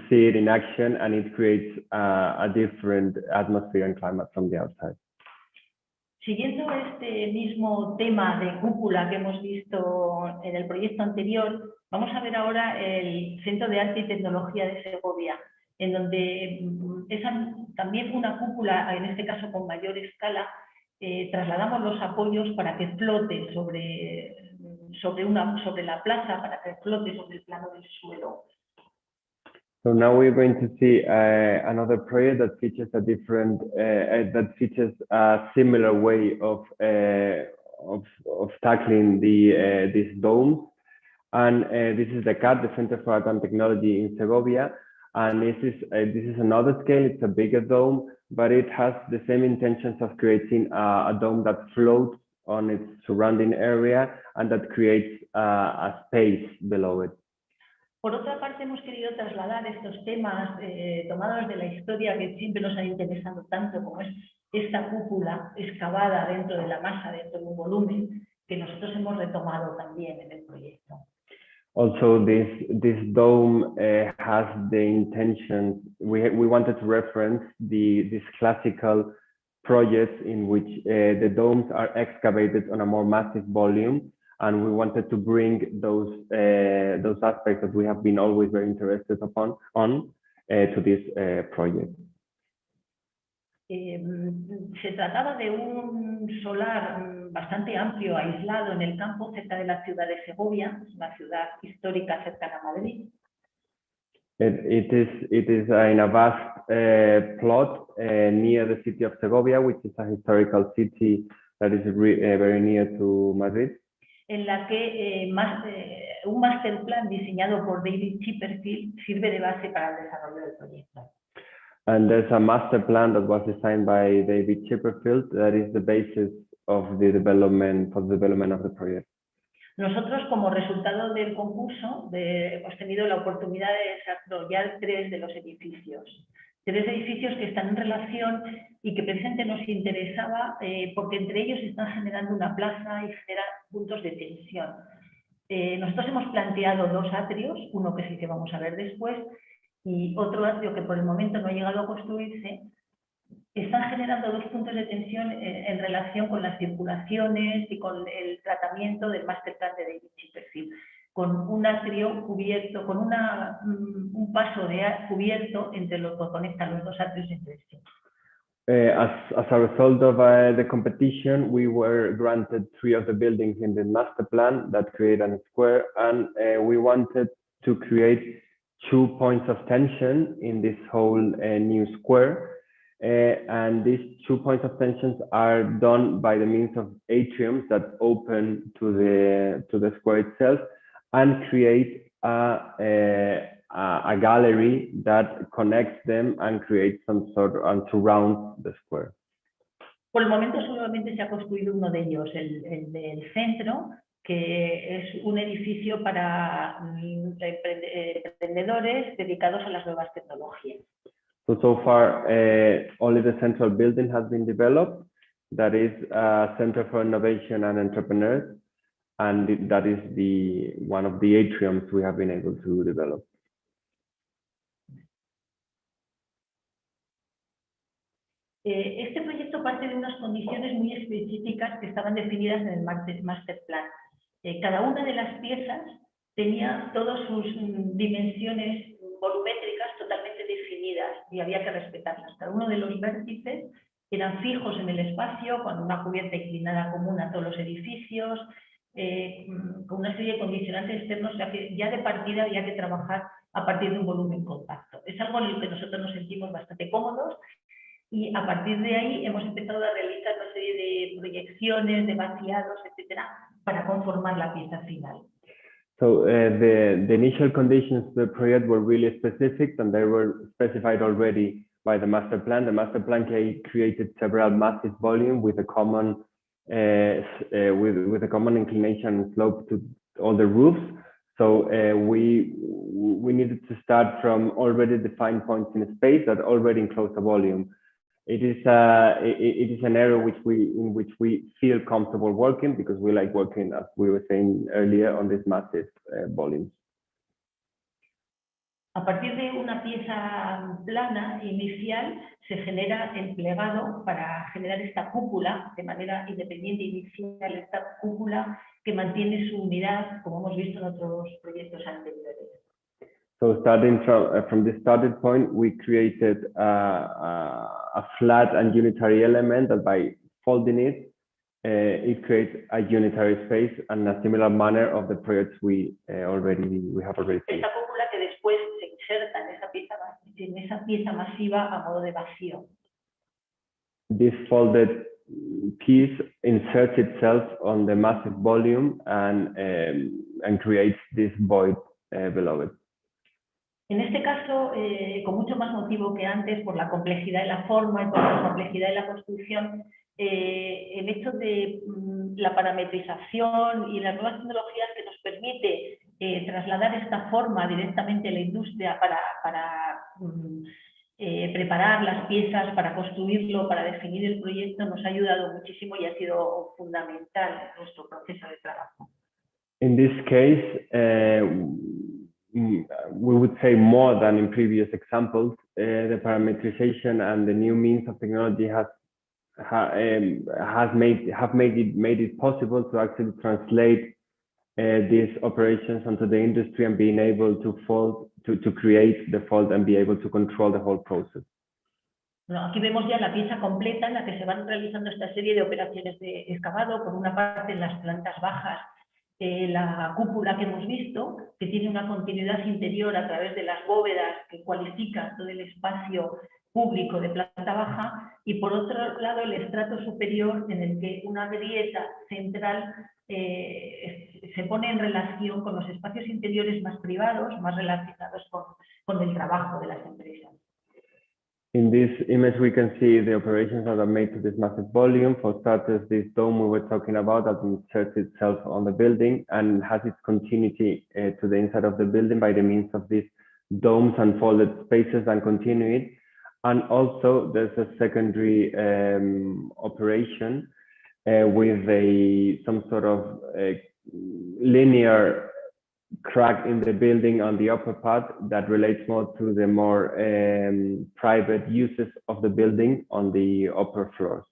see it in action, and it creates a different atmosphere and climate from the outside. Siguiendo este mismo tema de cúpula que hemos visto en el proyecto anterior, vamos a ver ahora el Centro de Arte y Tecnología de Segovia, en donde es también una cúpula, en este caso con mayor escala, trasladamos los apoyos para que flote sobre la plaza, para que flote sobre el plano del suelo. So now we're going to see another project that features a similar way of tackling these domes, and this is the CAT, the Center for Art and Technology in Segovia, and this is another scale. It's a bigger dome, but it has the same intentions of creating a dome that floats on its surrounding area and that creates a space below it. Por otra parte, hemos querido trasladar estos temas tomados de la historia que siempre nos han interesado tanto, como es esta cúpula excavada dentro de la masa, dentro de un volumen, que nosotros hemos retomado también en el proyecto. Also, this dome has the intention. We wanted to reference these classical projects in which the domes are excavated on a more massive volume, and we wanted to bring those aspects that we have been always very interested to this project. Se trataba de un solar bastante amplio, aislado en el campo, cerca de la ciudad de Segovia, una ciudad histórica cercana a Madrid. It is in a vast plot near the city of Segovia, which is a historical city that is very near to Madrid. En la que un master plan diseñado por David Chipperfield sirve de base para el desarrollo del proyecto. And there's a master plan that was designed by David Chipperfield that is the basis of the development of the project. Nosotros, como resultado del concurso, hemos tenido la oportunidad de desarrollar 3 de los edificios. 3 edificios que están en relación y que precisamente nos interesaba porque entre ellos están generando una plaza y generan puntos de tensión. Nosotros hemos planteado 2 atrios, uno que sí que vamos a ver después, y otro atrio que por el momento no ha llegado a construirse. Están generando 2 puntos de tensión en relación con las circulaciones y con el tratamiento del master plan de David Chipperfield, con un atrio cubierto, con un paso de cubierto entre los que conectan los 2 atrios entre sí. As a result of the competition, we were granted 3 of the buildings in the master plan that create a square, and we wanted to create 2 points of tension in this whole new square. And these 2 points of tension are done by the means of atriums that open to the square itself and create a gallery that connects them and creates some sort of and surrounds the square. Por el momento solamente se ha construido uno de ellos, el del centro, que es un edificio para emprendedores dedicados a las nuevas tecnologías. So far, only the central building has been developed. That is a center for innovation and entrepreneurs, and that is one of the atriums we have been able to develop. Este proyecto parte de unas condiciones muy específicas que estaban definidas en el master plan. Cada una de las piezas tenía todas sus dimensiones volumétricas totalmente definidas y había que respetarlas. Cada uno de los vértices eran fijos en el espacio, con una cubierta inclinada común a todos los edificios, con una serie de condicionantes externos, ya que ya de partida había que trabajar a partir de un volumen compacto. Es algo en lo que nosotros nos sentimos bastante cómodos y a partir de ahí hemos empezado a realizar una serie de proyecciones, de vaciados, etcétera, para conformar la pieza final. So the initial conditions of the project were really specific, and they were specified already by the master plan. The master plan created several massive volume with a common inclination and slope to all the roofs. So we needed to start from already defined points in space that already enclose a volume. It is an area in which we feel comfortable working because we like working, as we were saying earlier, on these massive volumes. A partir de una pieza plana inicial se genera el plegado para generar esta cúpula de manera independiente inicial, esta cúpula que mantiene su unidad, como hemos visto en otros proyectos anteriores. So starting from the starting point, we created a flat and unitary element that by folding it, it creates a unitary space and a similar manner of the projects we have already seen. Esta cúpula que después se inserta en esa pieza masiva a modo de vacío. This folded piece inserts itself on the massive volume and creates this void below it. En este caso, con mucho más motivo que antes, por la complejidad de la forma y por la complejidad de la construcción, el hecho de la parametrización y las nuevas tecnologías que nos permite trasladar esta forma directamente a la industria para preparar las piezas, para construirlo, para definir el proyecto, nos ha ayudado muchísimo y ha sido fundamental en nuestro proceso de trabajo. In this case, we would say more than in previous examples, the parameterization and the new means of technology have made it possible to actually translate these operations onto the industry and being able to create the fault and be able to control the whole process. Bueno, aquí vemos ya la pieza completa en la que se van realizando esta serie de operaciones de excavado. Por una parte, en las plantas bajas, la cúpula que hemos visto, que tiene una continuidad interior a través de las bóvedas que cualifican todo el espacio público de planta baja, y por otro lado el estrato superior en el que una grieta central se pone en relación con los espacios interiores más privados, más relacionados con el trabajo de las empresas. In this image, we can see the operations that are made to this massive volume. For starters, this dome we were talking about that inserts itself on the building and has its continuity to the inside of the building by the means of these domes and folded spaces and continue it. And also, there's a secondary operation with some sort of linear crack in the building on the upper part that relates more to the more private uses of the building on the upper floors.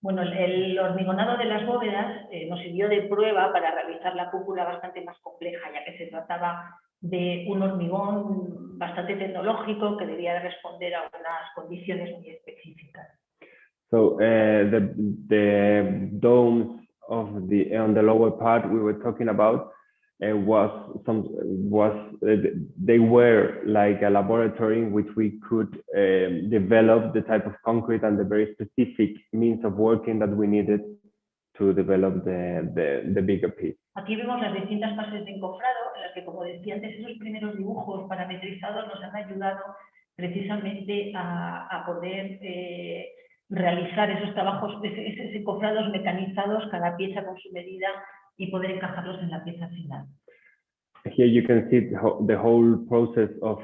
Bueno, el hormigonado de las bóvedas nos sirvió de prueba para realizar la cúpula bastante más compleja, ya que se trataba de un hormigón bastante tecnológico que debía responder a unas condiciones muy específicas. So the domes on the lower part we were talking about they were like a laboratory in which we could develop the type of concrete and the very specific means of working that we needed to develop the bigger piece. Aquí vemos las distintas fases de encofrado, en las que, como decía antes, esos primeros dibujos parametrizados nos han ayudado precisamente a poder realizar esos trabajos, esos encofrados mecanizados, cada pieza con su medida, y poder encajarlos en la pieza final. Here you can see the whole process of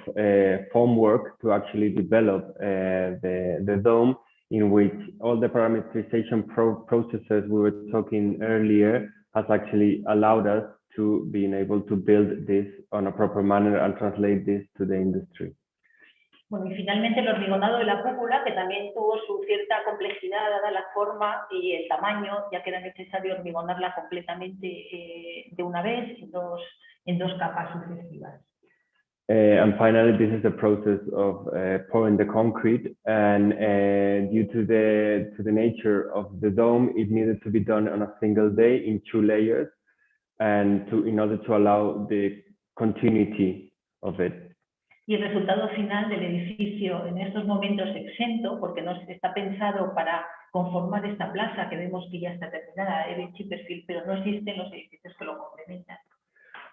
formwork to actually develop the dome, in which all the parameterization processes we were talking earlier has actually allowed us to being able to build this on a proper manner and translate this to the industry. Bueno, y finalmente el hormigonado de la cúpula, que también tuvo su cierta complejidad dada la forma y el tamaño, ya que era necesario hormigonarla completamente de una vez en dos capas sucesivas. And finally, this is the process of pouring the concrete, and due to the nature of the dome, it needed to be done on a single day in 2 layers, and in order to allow the continuity of it. Y el resultado final del edificio en estos momentos exento, porque no está pensado para conformar esta plaza que vemos que ya está terminada, de Chipperfield, pero no existen los edificios que lo complementan.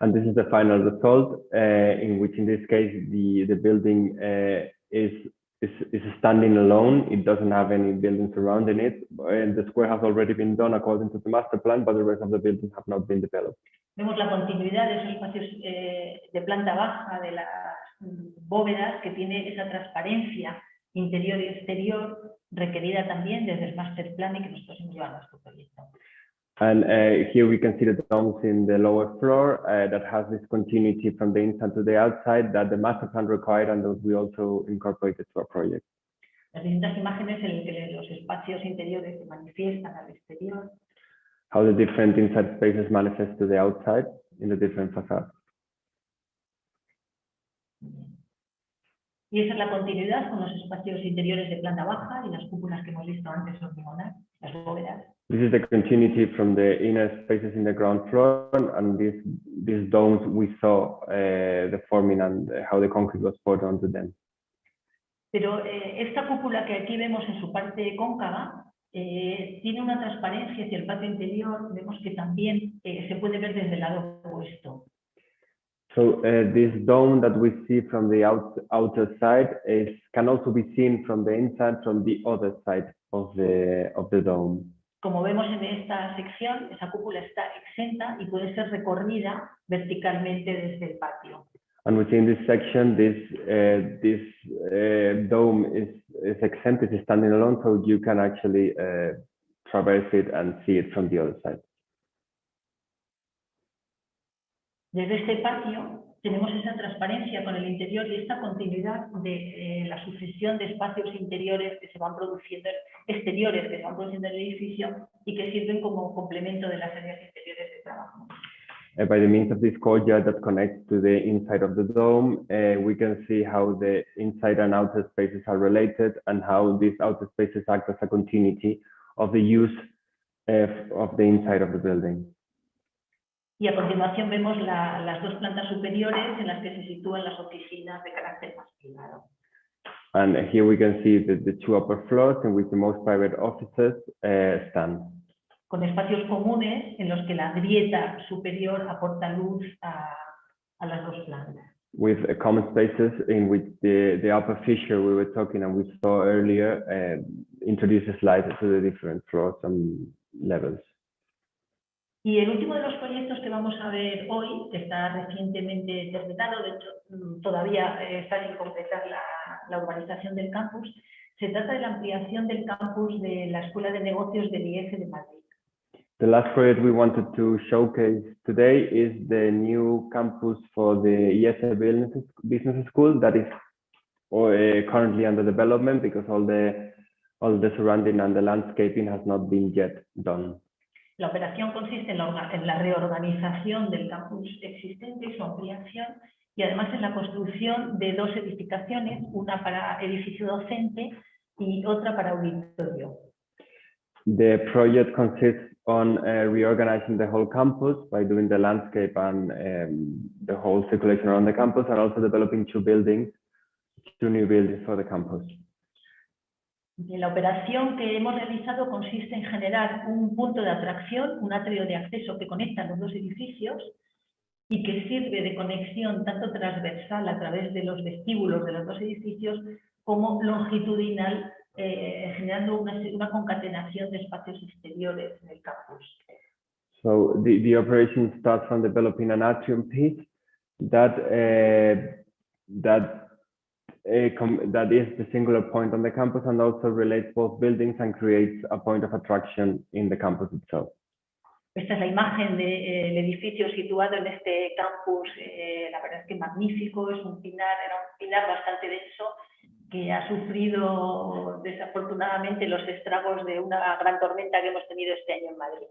And this is the final result, in which in this case the building is standing alone. It doesn't have any buildings surrounding it, and the square has already been done according to the master plan, but the rest of the buildings have not been developed. Vemos la continuidad de esos espacios de planta baja, de las bóvedas, que tiene esa transparencia interior y exterior requerida también desde el master plan y que nosotros hemos llevado a nuestro proyecto. And here we can see the domes in the lower floor that has this continuity from the inside to the outside that the master plan required, and those we also incorporated to our project. Las distintas imágenes en las que los espacios interiores se manifiestan al exterior. How the different inside spaces manifest to the outside in the different facades. Y esa es la continuidad con los espacios interiores de planta baja y las cúpulas que hemos visto antes hormigonar, las bóvedas. This is the continuity from the inner spaces in the ground floor, and these domes we saw the forming and how the concrete was poured onto them. Pero esta cúpula que aquí vemos en su parte cóncava tiene una transparencia hacia el patio interior. Vemos que también se puede ver desde el lado opuesto. So this dome that we see from the outer side can also be seen from the inside, from the other side of the dome. Como vemos en esta sección, esa cúpula está exenta y puede ser recorrida verticalmente desde el patio. And within this section, this dome is exempt, it's standing alone, so you can actually traverse it and see it from the other side. Desde este patio tenemos esa transparencia con el interior y esta continuidad de la sucesión de espacios interiores que se van produciendo, exteriores que se van produciendo en el edificio y que sirven como complemento de las áreas interiores de trabajo. By the means of this courtyard that connects to the inside of the dome, we can see how the inside and outer spaces are related and how these outer spaces act as a continuity of the use of the inside of the building. Y a continuación vemos las dos plantas superiores en las que se sitúan las oficinas de carácter más privado. And here we can see the two upper floors in which the most private offices stand. Con espacios comunes en los que la grieta superior aporta luz a las dos plantas. With common spaces in which the upper fissure we were talking and we saw earlier introduces light to the different floors and levels. Y el último de los proyectos que vamos a ver hoy, que está recientemente terminado, de hecho todavía está sin completar la urbanización del campus, se trata de la ampliación del campus de la Escuela de Negocios del IES de Madrid. The last project we wanted to showcase today is the new campus for the IES Business School that is currently under development because all the surrounding and the landscaping has not been yet done. La operación consiste en la reorganización del campus existente y su ampliación y además en la construcción de dos edificaciones, una para edificio docente y otra para auditorio. The project consists on reorganizing the whole campus by doing the landscape and the whole circulation around the campus and also developing two new buildings for the campus. La operación que hemos realizado consiste en generar un punto de atracción, un atrio de acceso que conecta los dos edificios y que sirve de conexión tanto transversal a través de los vestíbulos de los dos edificios como longitudinal, generando una concatenación de espacios exteriores en el campus. So the operation starts from developing an atrium piece that is the singular point on the campus and also relates both buildings and creates a point of attraction in the campus itself. Esta es la imagen del edificio situado en este campus, la verdad es que magnífico, era un pinar bastante denso que ha sufrido desafortunadamente los estragos de una gran tormenta que hemos tenido este año en Madrid.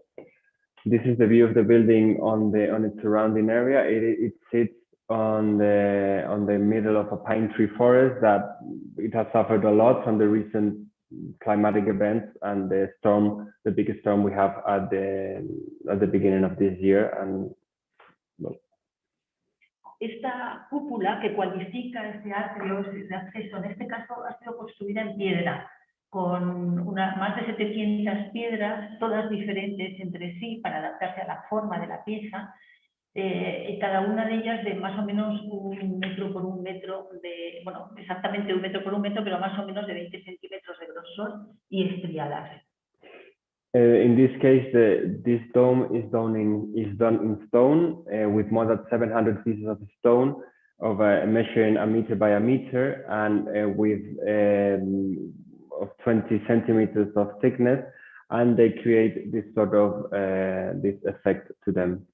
This is the view of the building on its surrounding area. It sits on the middle of a pine tree forest that it has suffered a lot from the recent climatic events and the biggest storm we have at the beginning of this year. And well. Esta cúpula que cualifica este atrio de acceso, en este caso ha sido construida en piedra, con más de 700 piedras, todas diferentes entre sí para adaptarse a la forma de la pieza. Y cada una de ellas de más o menos 1 metro por 1 metro, exactamente 1 metro por 1 metro, pero más o menos de 20 centímetros de grosor y estriadas. In this case, this dome is done in stone with more than 700 pieces of stone of measuring 1 meter by 1 meter and with of 20 centimeters of thickness, and they create this sort of this effect to them.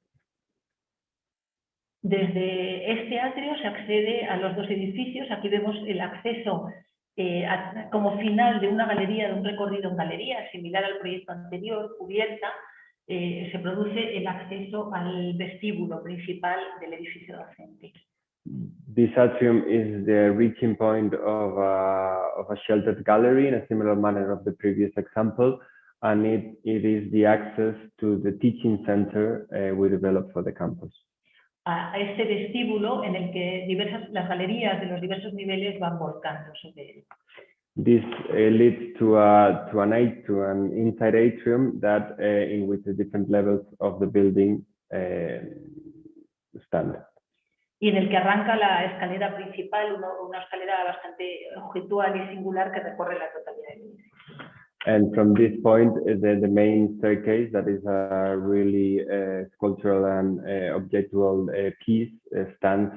Desde este atrio se accede a los dos edificios. Aquí vemos el acceso como final de una galería, de un recorrido en galería, similar al proyecto anterior, cubierta. Se produce el acceso al vestíbulo principal del edificio docente. This atrium is the reaching point of a sheltered gallery in a similar manner of the previous example, and it is the access to the teaching center we developed for the campus. A este vestíbulo en el que las galerías de los diversos niveles van volcando sobre él. This leads to an inside atrium that in which the different levels of the building stand. Y en el que arranca la escalera principal, una escalera bastante objetual y singular que recorre la totalidad del edificio. And from this point, the main staircase, that is a really sculptural and objectual piece, stands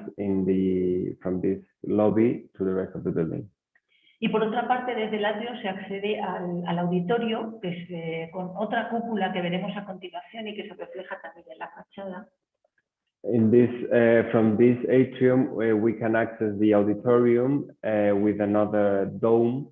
from this lobby to the rest of the building. Y por otra parte, desde el atrio se accede al auditorio, que es con otra cúpula que veremos a continuación y que se refleja también en la fachada. In this, from this atrium, we can access the auditorium with another dome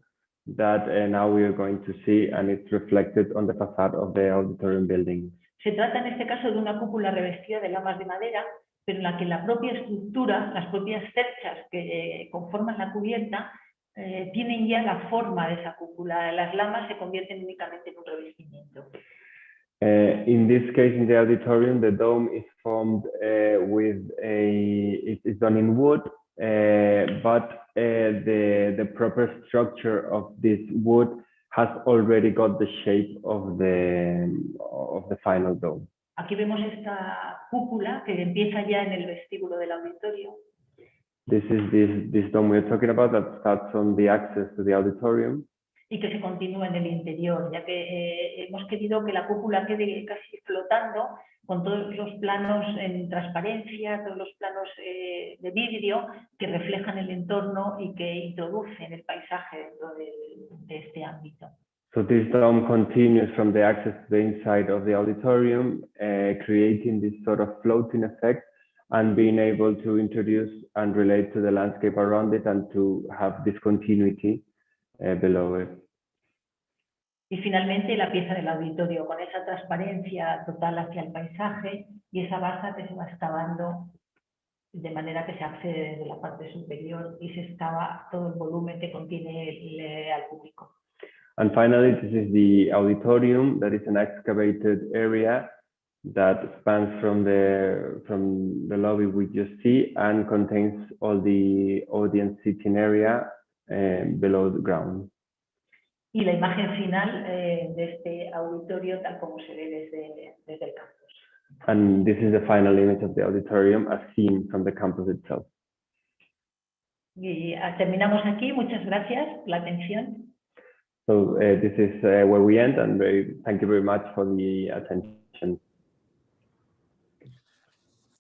that now we are going to see, and it's reflected on the facade of the auditorium building. Se trata en este caso de una cúpula revestida de lamas de madera, pero en la que la propia estructura, las propias cerchas que conforman la cubierta, tienen ya la forma de esa cúpula. Las lamas se convierten únicamente en un revestimiento. In this case, in the auditorium, the dome is formed it's done in wood, but the proper structure of this wood has already got the shape of the final dome. Aquí vemos esta cúpula que empieza ya en el vestíbulo del auditorio. This is this dome we're talking about that starts from the access to the auditorium. Y que se continúa en el interior, ya que hemos querido que la cúpula quede casi flotando con todos los planos en transparencia, todos los planos de vidrio que reflejan el entorno y que introducen el paisaje dentro de este ámbito. So this dome continues from the access to the inside of the auditorium, creating this sort of floating effect and being able to introduce and relate to the landscape around it and to have this continuity below it. Y finalmente la pieza del auditorio, con esa transparencia total hacia el paisaje y esa base que se va excavando de manera que se accede desde la parte superior y se excava todo el volumen que contiene al público. And finally, this is the auditorium, that is an excavated area that spans from the lobby we just see and contains all the audience sitting area below the ground. Y la imagen final de este auditorio tal como se ve desde el campus. And this is the final image of the auditorium as seen from the campus itself. Y terminamos aquí. Muchas gracias por la atención. So this is where we end, and thank you very much for the attention.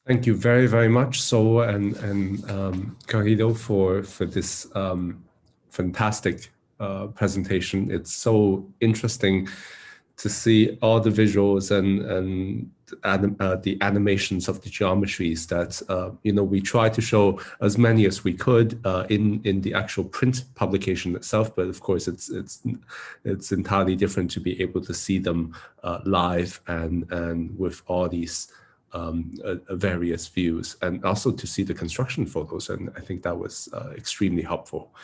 Thank you very, very much, So and Garrido for this fantastic presentation. It's so interesting to see all the visuals and the animations of the geometries that we try to show as many as we could in the actual print publication itself. But of course, it's entirely different to be able to see them live and with all these various views, and also to see the construction photos. And I think that was extremely helpful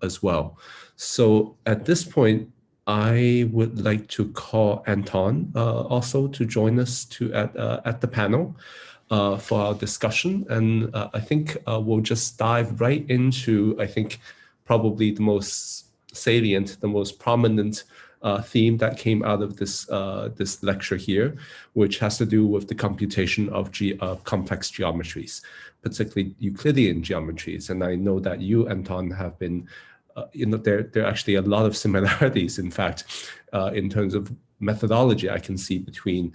as well. So at this point, I would like to call Anton also to join us at the panel for our discussion. And I think we'll just dive right into, I think, probably the most salient, the most prominent theme that came out of this lecture here, which has to do with the computation of complex geometries, particularly Euclidean geometries. And I know that you, Anton, have been there are actually a lot of similarities, in fact, in terms of methodology I can see between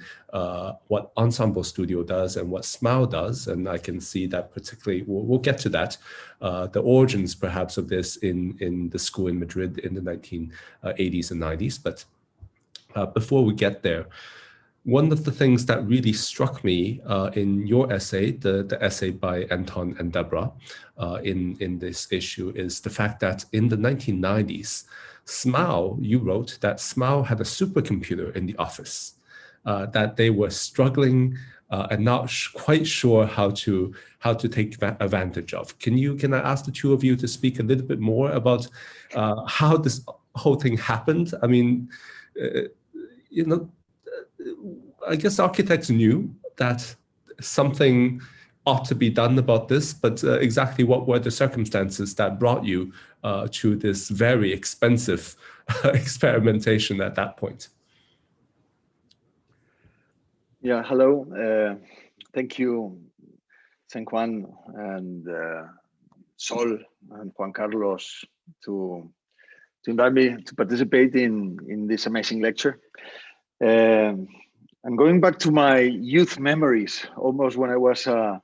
what Ensemble Studio does and what S-MAO does. And I can see that particularly, we'll get to that, the origins perhaps of this in the school in Madrid in the 1980s and 90s. But before we get there, one of the things that really struck me in your essay, the essay by Anton and Deborah in this issue, is the fact that in the 1990s, S-MAO, you wrote that S-MAO had a supercomputer in the office, that they were struggling and not quite sure how to take advantage of. Can I ask the two of you to speak a little bit more about how this whole thing happened? I mean, I guess architects knew that something ought to be done about this, but exactly what were the circumstances that brought you to this very expensive experimentation at that point? Yeah, hello. Thank you, San Juan and Sol and Juan Carlos to invite me to participate in this amazing lecture. I'm going back to my youth memories, almost when I was a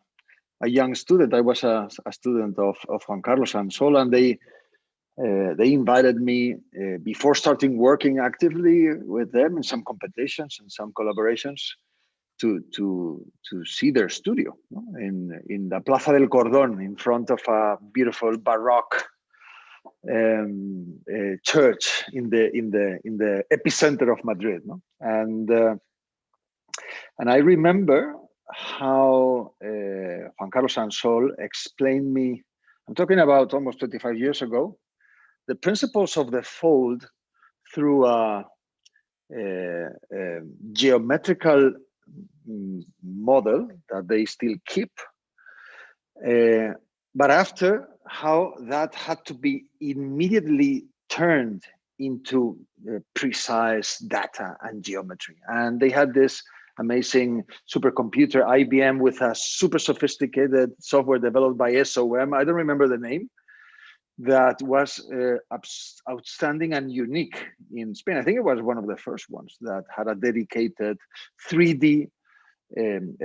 young student. I was a student of Juan Carlos and Sol, and they invited me before starting working actively with them in some competitions and some collaborations. see their studio in the Plaza del Cordón, in front of a beautiful Baroque church in the epicenter of Madrid. No? And I remember how Juan Carlos and Sol explained me, I'm talking about almost 25 years ago, the principles of the fold through a geometrical model that they still keep, but after how that had to be immediately turned into precise data and geometry. And they had this amazing supercomputer IBM with a super sophisticated software developed by SOM. I don't remember the name. That was outstanding and unique in Spain. I think it was one of the first ones that had a dedicated 3D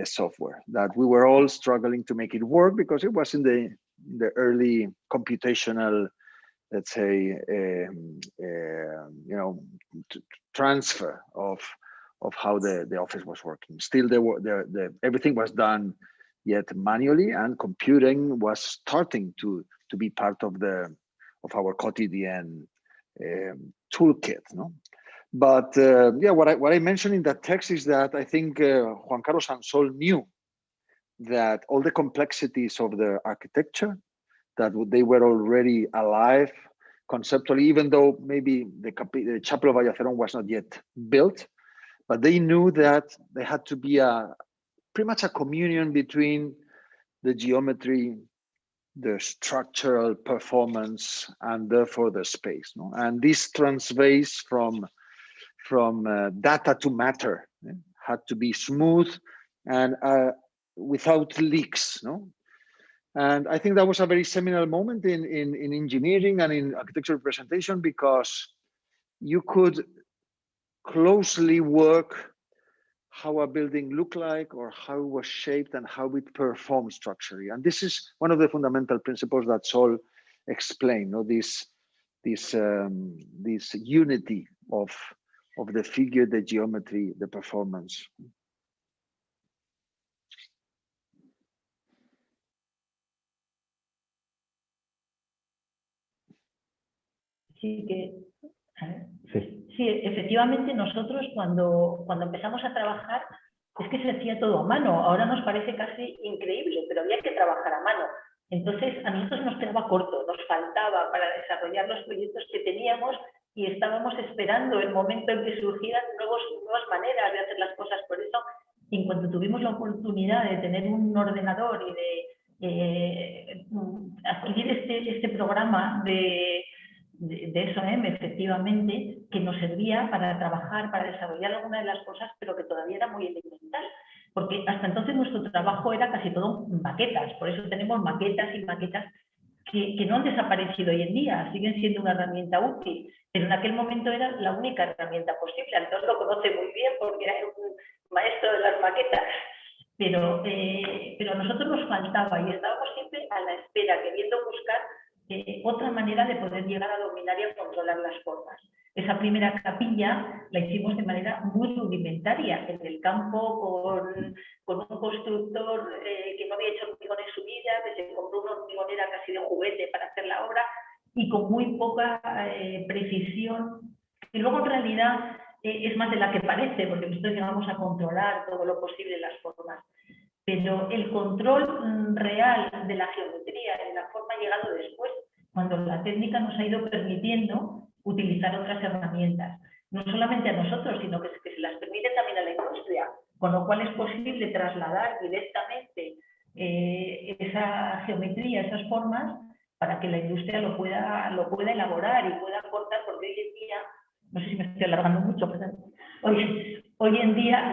software that we were all struggling to make it work because it was in the early computational, let's say, transfer of how the office was working. Still, everything was done yet manually, and computing was starting to be part of our quotidian toolkit. No? But yeah, what I mentioned in that text is that I think Juan Carlos and Sol knew that all the complexities of the architecture, that they were already alive conceptually, even though maybe the Chapel of Vallacerón was not yet built, but they knew that there had to be pretty much a communion between the geometry, the structural performance, and therefore the space. No? And this transvays from data to matter. Had to be smooth and without leaks. No? And I think that was a very seminal moment in engineering and in architectural presentation, because you could closely work how a building looked like, or how it was shaped, and how it performed structurally. And this is one of the fundamental principles that Sol explained. No? This unity of the figure, the geometry, the performance. Sí, efectivamente nosotros cuando empezamos a trabajar es que se hacía todo a mano. Ahora nos parece casi increíble, pero había que trabajar a mano. Entonces a nosotros nos quedaba corto, nos faltaba para desarrollar los proyectos que teníamos y estábamos esperando el momento en que surgieran nuevas maneras de hacer las cosas. Por eso, en cuanto tuvimos la oportunidad de tener un ordenador y de adquirir este programa de SOM, efectivamente, que nos servía para trabajar, para desarrollar alguna de las cosas, pero que todavía era muy elemental, porque hasta entonces nuestro trabajo era casi todo maquetas. Por eso tenemos maquetas y maquetas que no han desaparecido hoy en día, siguen siendo una herramienta útil, pero en aquel momento era la única herramienta posible. Entonces lo conoce muy bien porque era un maestro de las maquetas, pero a nosotros nos faltaba y estábamos siempre a la espera, queriendo buscar otra manera de poder llegar a dominar y a controlar las formas. Esa primera capilla la hicimos de manera muy rudimentaria, en el campo, con un constructor que no había hecho hormigón en su vida, que se compró una hormigonera casi de juguete para hacer la obra, y con muy poca precisión. Y luego en realidad es más de la que parece, porque nosotros llegamos a controlar todo lo posible las formas. Pero el control real de la geometría y de la forma ha llegado después, cuando la técnica nos ha ido permitiendo utilizar otras herramientas. No solamente a nosotros, sino que se las permite también a la industria, con lo cual es posible trasladar directamente esa geometría, esas formas, para que la industria lo pueda elaborar y pueda aportar, porque hoy en día, no sé si me estoy alargando mucho, pero hoy en día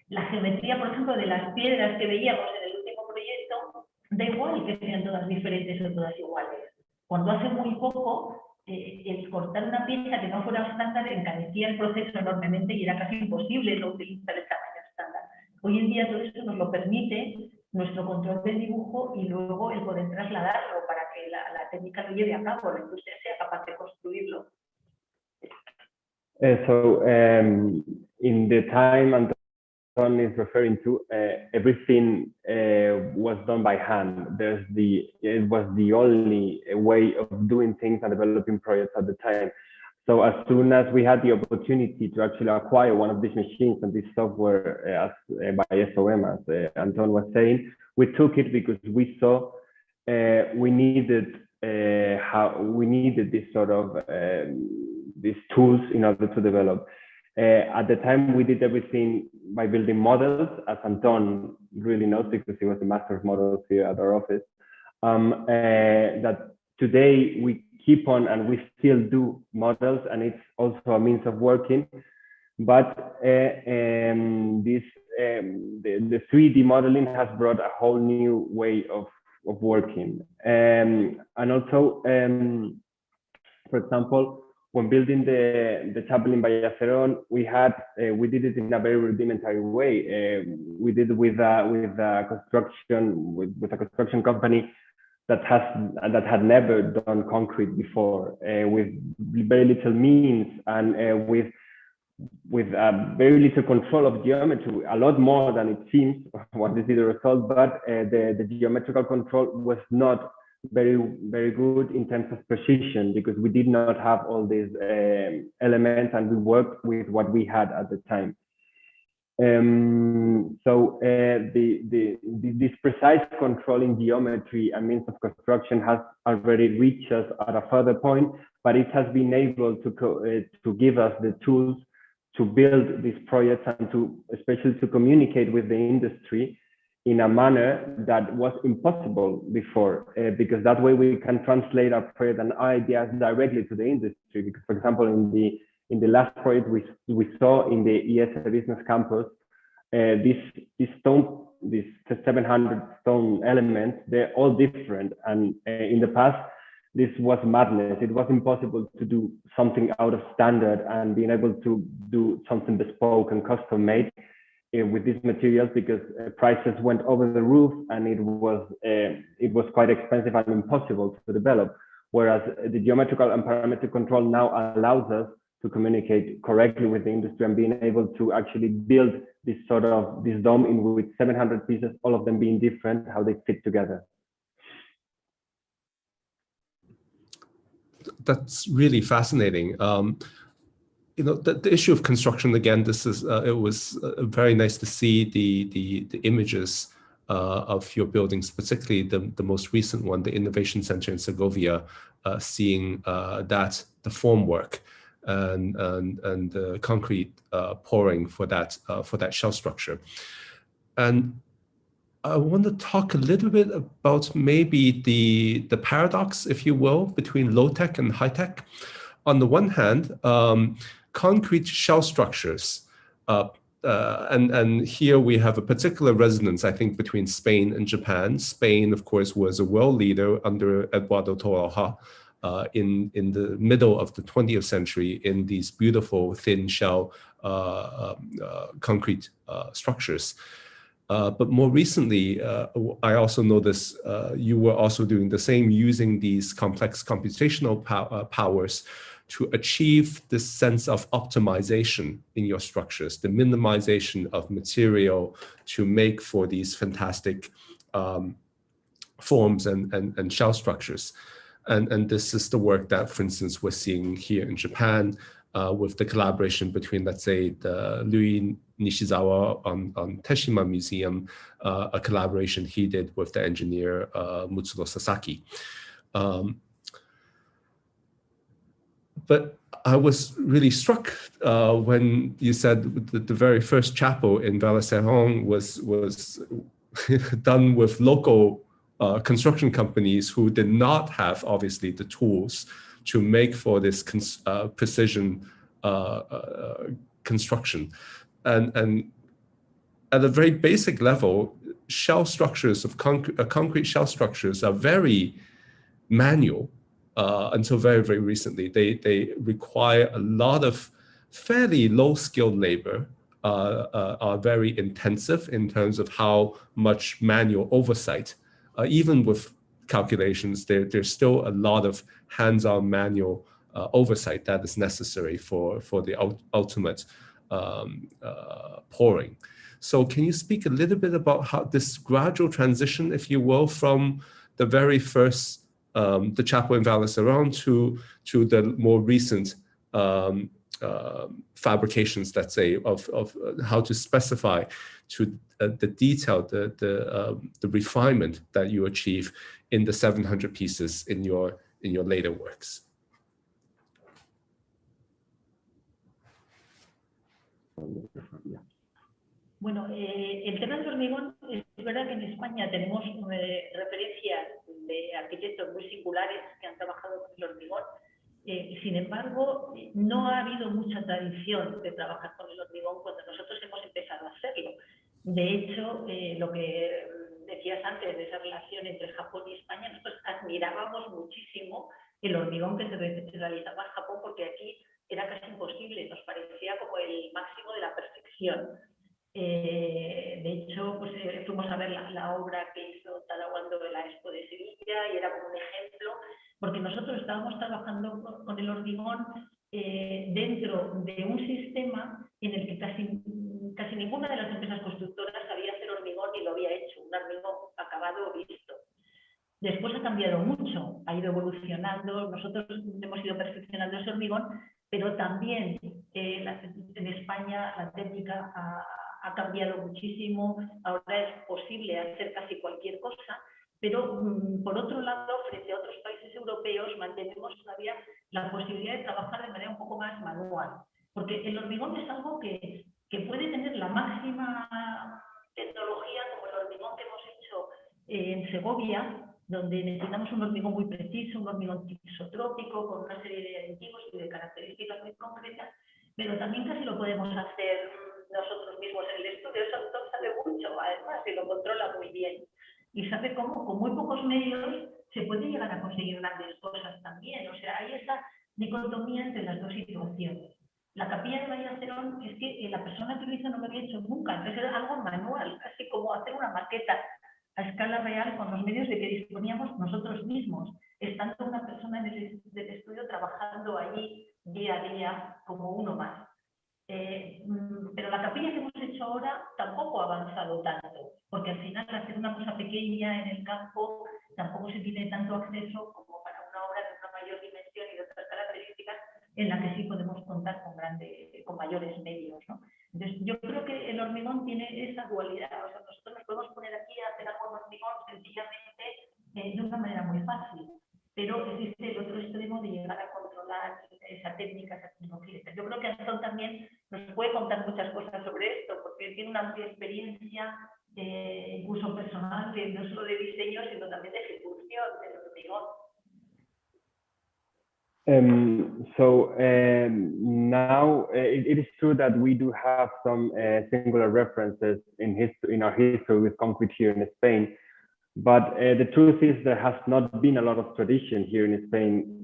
la geometría, por ejemplo, de las piedras que veíamos en el último proyecto, da igual que sean todas diferentes o todas iguales. Cuando hace muy poco, el cortar una pieza que no fuera estándar encarecía el proceso enormemente y era casi imposible no utilizar el tamaño estándar. Hoy en día todo esto nos lo permite nuestro control del dibujo y luego el poder trasladarlo para que la técnica lo lleve a cabo, la industria sea capaz de construirlo. In the time Anton is referring to, everything was done by hand. It was the only way of doing things and developing projects at the time. So as soon as we had the opportunity to actually acquire one of these machines and this software by SOM, as Anton was saying, we took it because we saw we needed this sort of these tools in order to develop. At the time, we did everything by building models, as Anton really knows because he was the master of models here at our office. That today we keep on and we still do models, and it's also a means of working. But the 3D modeling has brought a whole new way of working. And also, for example, when building the chapel in Vallaceron, we did it in a very rudimentary way. We did it with a construction company that had never done concrete before, with very little means and with very little control of geometry, a lot more than it seems once you see the result, but the geometrical control was not very good in terms of precision because we did not have all these elements and we worked with what we had at the time. So this precise control in geometry and means of construction has already reached us at a further point, but it has been able to give us the tools to build these projects and especially to communicate with the industry in a manner that was impossible before, because that way we can translate our project and ideas directly to the industry. Because, for example, in the last project we saw in the ES Business Campus, these 700 stone elements, they're all different. And in the past, this was madness. It was impossible to do something out of standard and being able to do something bespoke and custom made with these materials because prices went over the roof and it was quite expensive and impossible to develop. Whereas the geometrical and parametric control now allows us to communicate correctly with the industry and being able to actually build this dome in with 700 pieces, all of them being different, how they fit together. That's really fascinating. The issue of construction, again, it was very nice to see the images of your buildings, particularly the most recent one, the Innovation Center in Segovia, seeing the formwork and the concrete pouring for that shell structure. And I want to talk a little bit about maybe the paradox, if you will, between low tech and high tech. On the one hand, concrete shell structures, and here we have a particular resonance, I think, between Spain and Japan. Spain, of course, was a world leader under Eduardo Torroja in the middle of the 20th century in these beautiful thin shell concrete structures. But more recently, I also noticed you were also doing the same, using these complex computational powers to achieve this sense of optimization in your structures, the minimization of material to make for these fantastic forms and shell structures. And this is the work that, for instance, we're seeing here in Japan with the collaboration between, let's say, the Louis Nishizawa on Teshima Museum, a collaboration he did with the engineer Mutsuro Sasaki. But I was really struck when you said the very first chapel in Vallaceron was done with local construction companies who did not have, obviously, the tools to make for this precision construction. And at a very basic level, shell structures of concrete shell structures are very manual. Until very, very recently, they require a lot of fairly low-skilled labor, are very intensive in terms of how much manual oversight. Even with calculations, there's still a lot of hands-on manual oversight that is necessary for the ultimate pouring. So can you speak a little bit about how this gradual transition, if you will, from the very first, the chapel in Valle-Serrán to the more recent fabrications, let's say, of how to specify to the detail, the refinement that you achieve in the 700 pieces in your later works? Bueno, el tema del hormigón, es verdad que en España tenemos referencias de arquitectos muy singulares que han trabajado con el hormigón. Sin embargo, no ha habido mucha tradición de trabajar con el hormigón cuando nosotros hemos empezado a hacerlo. De hecho, lo que decías antes de esa relación entre Japón y España, nosotros admirábamos muchísimo el hormigón que se realizaba en Japón, porque aquí era casi imposible, nos parecía como el máximo de la perfección. De hecho, pues, fuimos a ver la obra que hizo Tadawando de la Expo de Sevilla y era como un ejemplo, porque nosotros estábamos trabajando con el hormigón dentro de un sistema en el que casi ninguna de las empresas constructoras sabía hacer hormigón y lo había hecho, un hormigón acabado o visto. Después ha cambiado mucho, ha ido evolucionando, nosotros hemos ido perfeccionando ese hormigón, pero también en España la técnica ha cambiado muchísimo, ahora es posible hacer casi cualquier cosa, pero por otro lado, frente a otros países europeos, mantenemos todavía la posibilidad de trabajar de manera un poco más manual, porque el hormigón es algo que puede tener la máxima tecnología, como el hormigón que hemos hecho en Segovia, donde necesitamos un hormigón muy preciso, un hormigón isotrópico, con una serie de aditivos y de características muy concretas, pero también casi lo podemos hacer nosotros mismos en el estudio. Eso sabe mucho, además, y lo controla muy bien. Y sabe cómo con muy pocos medios se puede llegar a conseguir grandes cosas también. O sea, hay esa dicotomía entre las dos situaciones. La capilla de Valle-Serrán es que la persona que lo hizo no lo había hecho nunca, entonces era algo manual, casi como hacer una maqueta a escala real con los medios de que disponíamos nosotros mismos, estando una persona en el estudio trabajando allí día a día como uno más. Pero la capilla que hemos hecho ahora tampoco ha avanzado tanto, porque al final hacer una cosa pequeña en el campo tampoco se tiene tanto acceso como para una obra de una mayor dimensión y de otras características en la que sí podemos contar con mayores medios, ¿no? Entonces, yo creo que el hormigón tiene esa dualidad. O sea, nosotros nos podemos poner aquí a hacer algo en hormigón sencillamente de una manera muy fácil, pero existe el otro extremo de llegar a controlar esa técnica, esa tecnología. Yo creo que Antón también nos puede contar muchas cosas sobre esto, porque tiene una amplia experiencia, incluso personal, no solo de diseño, sino también de ejecución del hormigón. Now it is true that we do have some singular references in our history with concrete here in Spain, but the truth is there has not been a lot of tradition here in Spain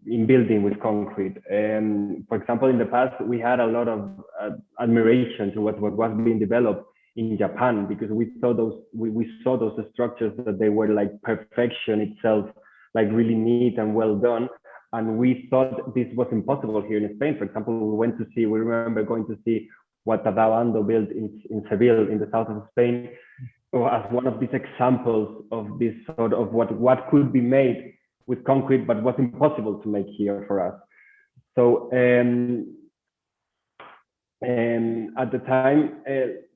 in building with concrete. For example, in the past we had a lot of admiration to what was being developed in Japan, because we saw those structures that they were like perfection itself, like really neat and well done. And we thought this was impossible here in Spain. For example, we remember going to see what Tadawando built in Seville, in the south of Spain, as one of these examples of this sort of what could be made with concrete, but was impossible to make here for us. So at the time,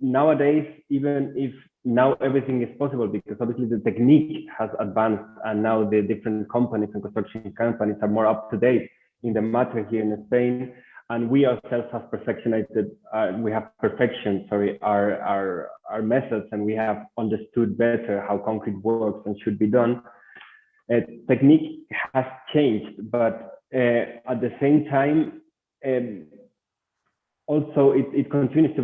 nowadays, even if now everything is possible, because obviously the technique has advanced and now the different companies and construction companies are more up to date in the matter here in Spain, and we ourselves have perfectioned our methods, and we have understood better how concrete works and should be done. Technique has changed, but at the same time, also it continues to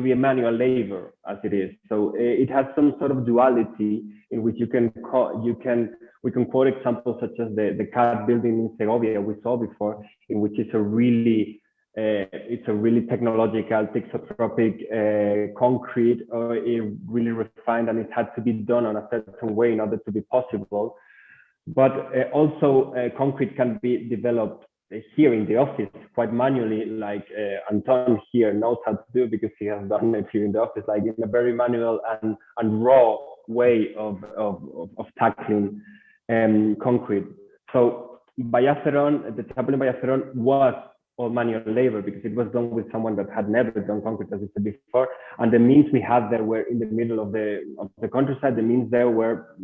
be a manual labor as it is. So it has some sort of duality in which we can quote examples such as the CAD building in Segovia we saw before, in which it's a really technological, thixotropic concrete, really refined, and it had to be done on a certain way in order to be possible. But also concrete can be developed here in the office quite manually, like Anton here knows how to do because he has done it here in the office, like in a very manual and raw way of tackling concrete. So Bayaceron, the chapel in Bayaceron was all manual labor because it was done with someone that had never done concrete, as I said before. And the means we had there were in the middle of the countryside. The means there were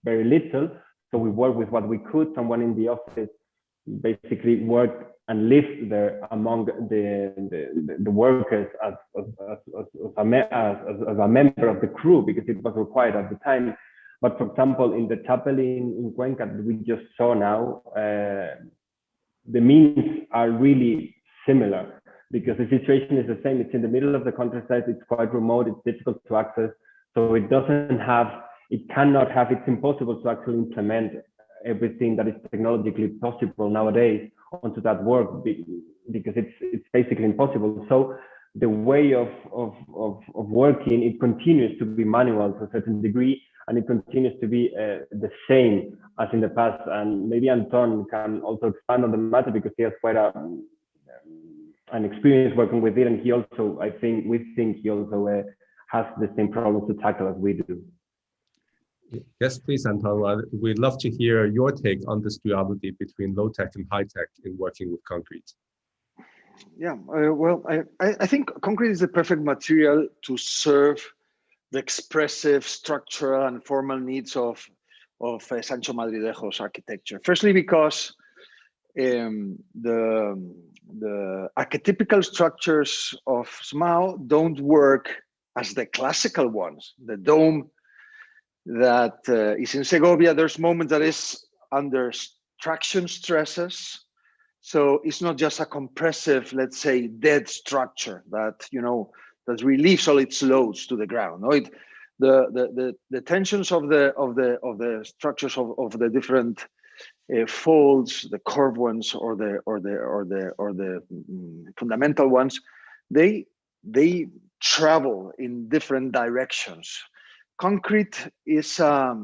very little. So we worked with what we could. Someone in the office basically worked and lived there among the workers as a member of the crew, because it was required at the time. But for example, in the chapel in Cuenca that we just saw now, the means are really similar because the situation is the same. It's in the middle of the countryside. It's quite remote. It's difficult to access. So it cannot have, it's impossible to actually implement everything that is technologically possible nowadays onto that work because it's basically impossible. So the way of working, it continues to be manual to a certain degree, and it continues to be the same as in the past. And maybe Anton can also expand on the matter because he has quite an experience working with it, and he also, we think he also has the same problems to tackle as we do. Yes, please, Anton. We'd love to hear your take on this duality between low-tech and high-tech in working with concrete. Yeah, well, I think concrete is the perfect material to serve the expressive, structural, and formal needs of Sancho Madrilejo's architecture. Firstly, because the archetypical structures of S-MAO don't work as the classical ones. The dome that is in Segovia, there's moments that is under traction stresses. So it's not just a compressive, let's say, dead structure that, that relieves all its loads to the ground. No, the tensions of the structures of the different folds, the curved ones or the fundamental ones, they travel in different directions. Concrete is a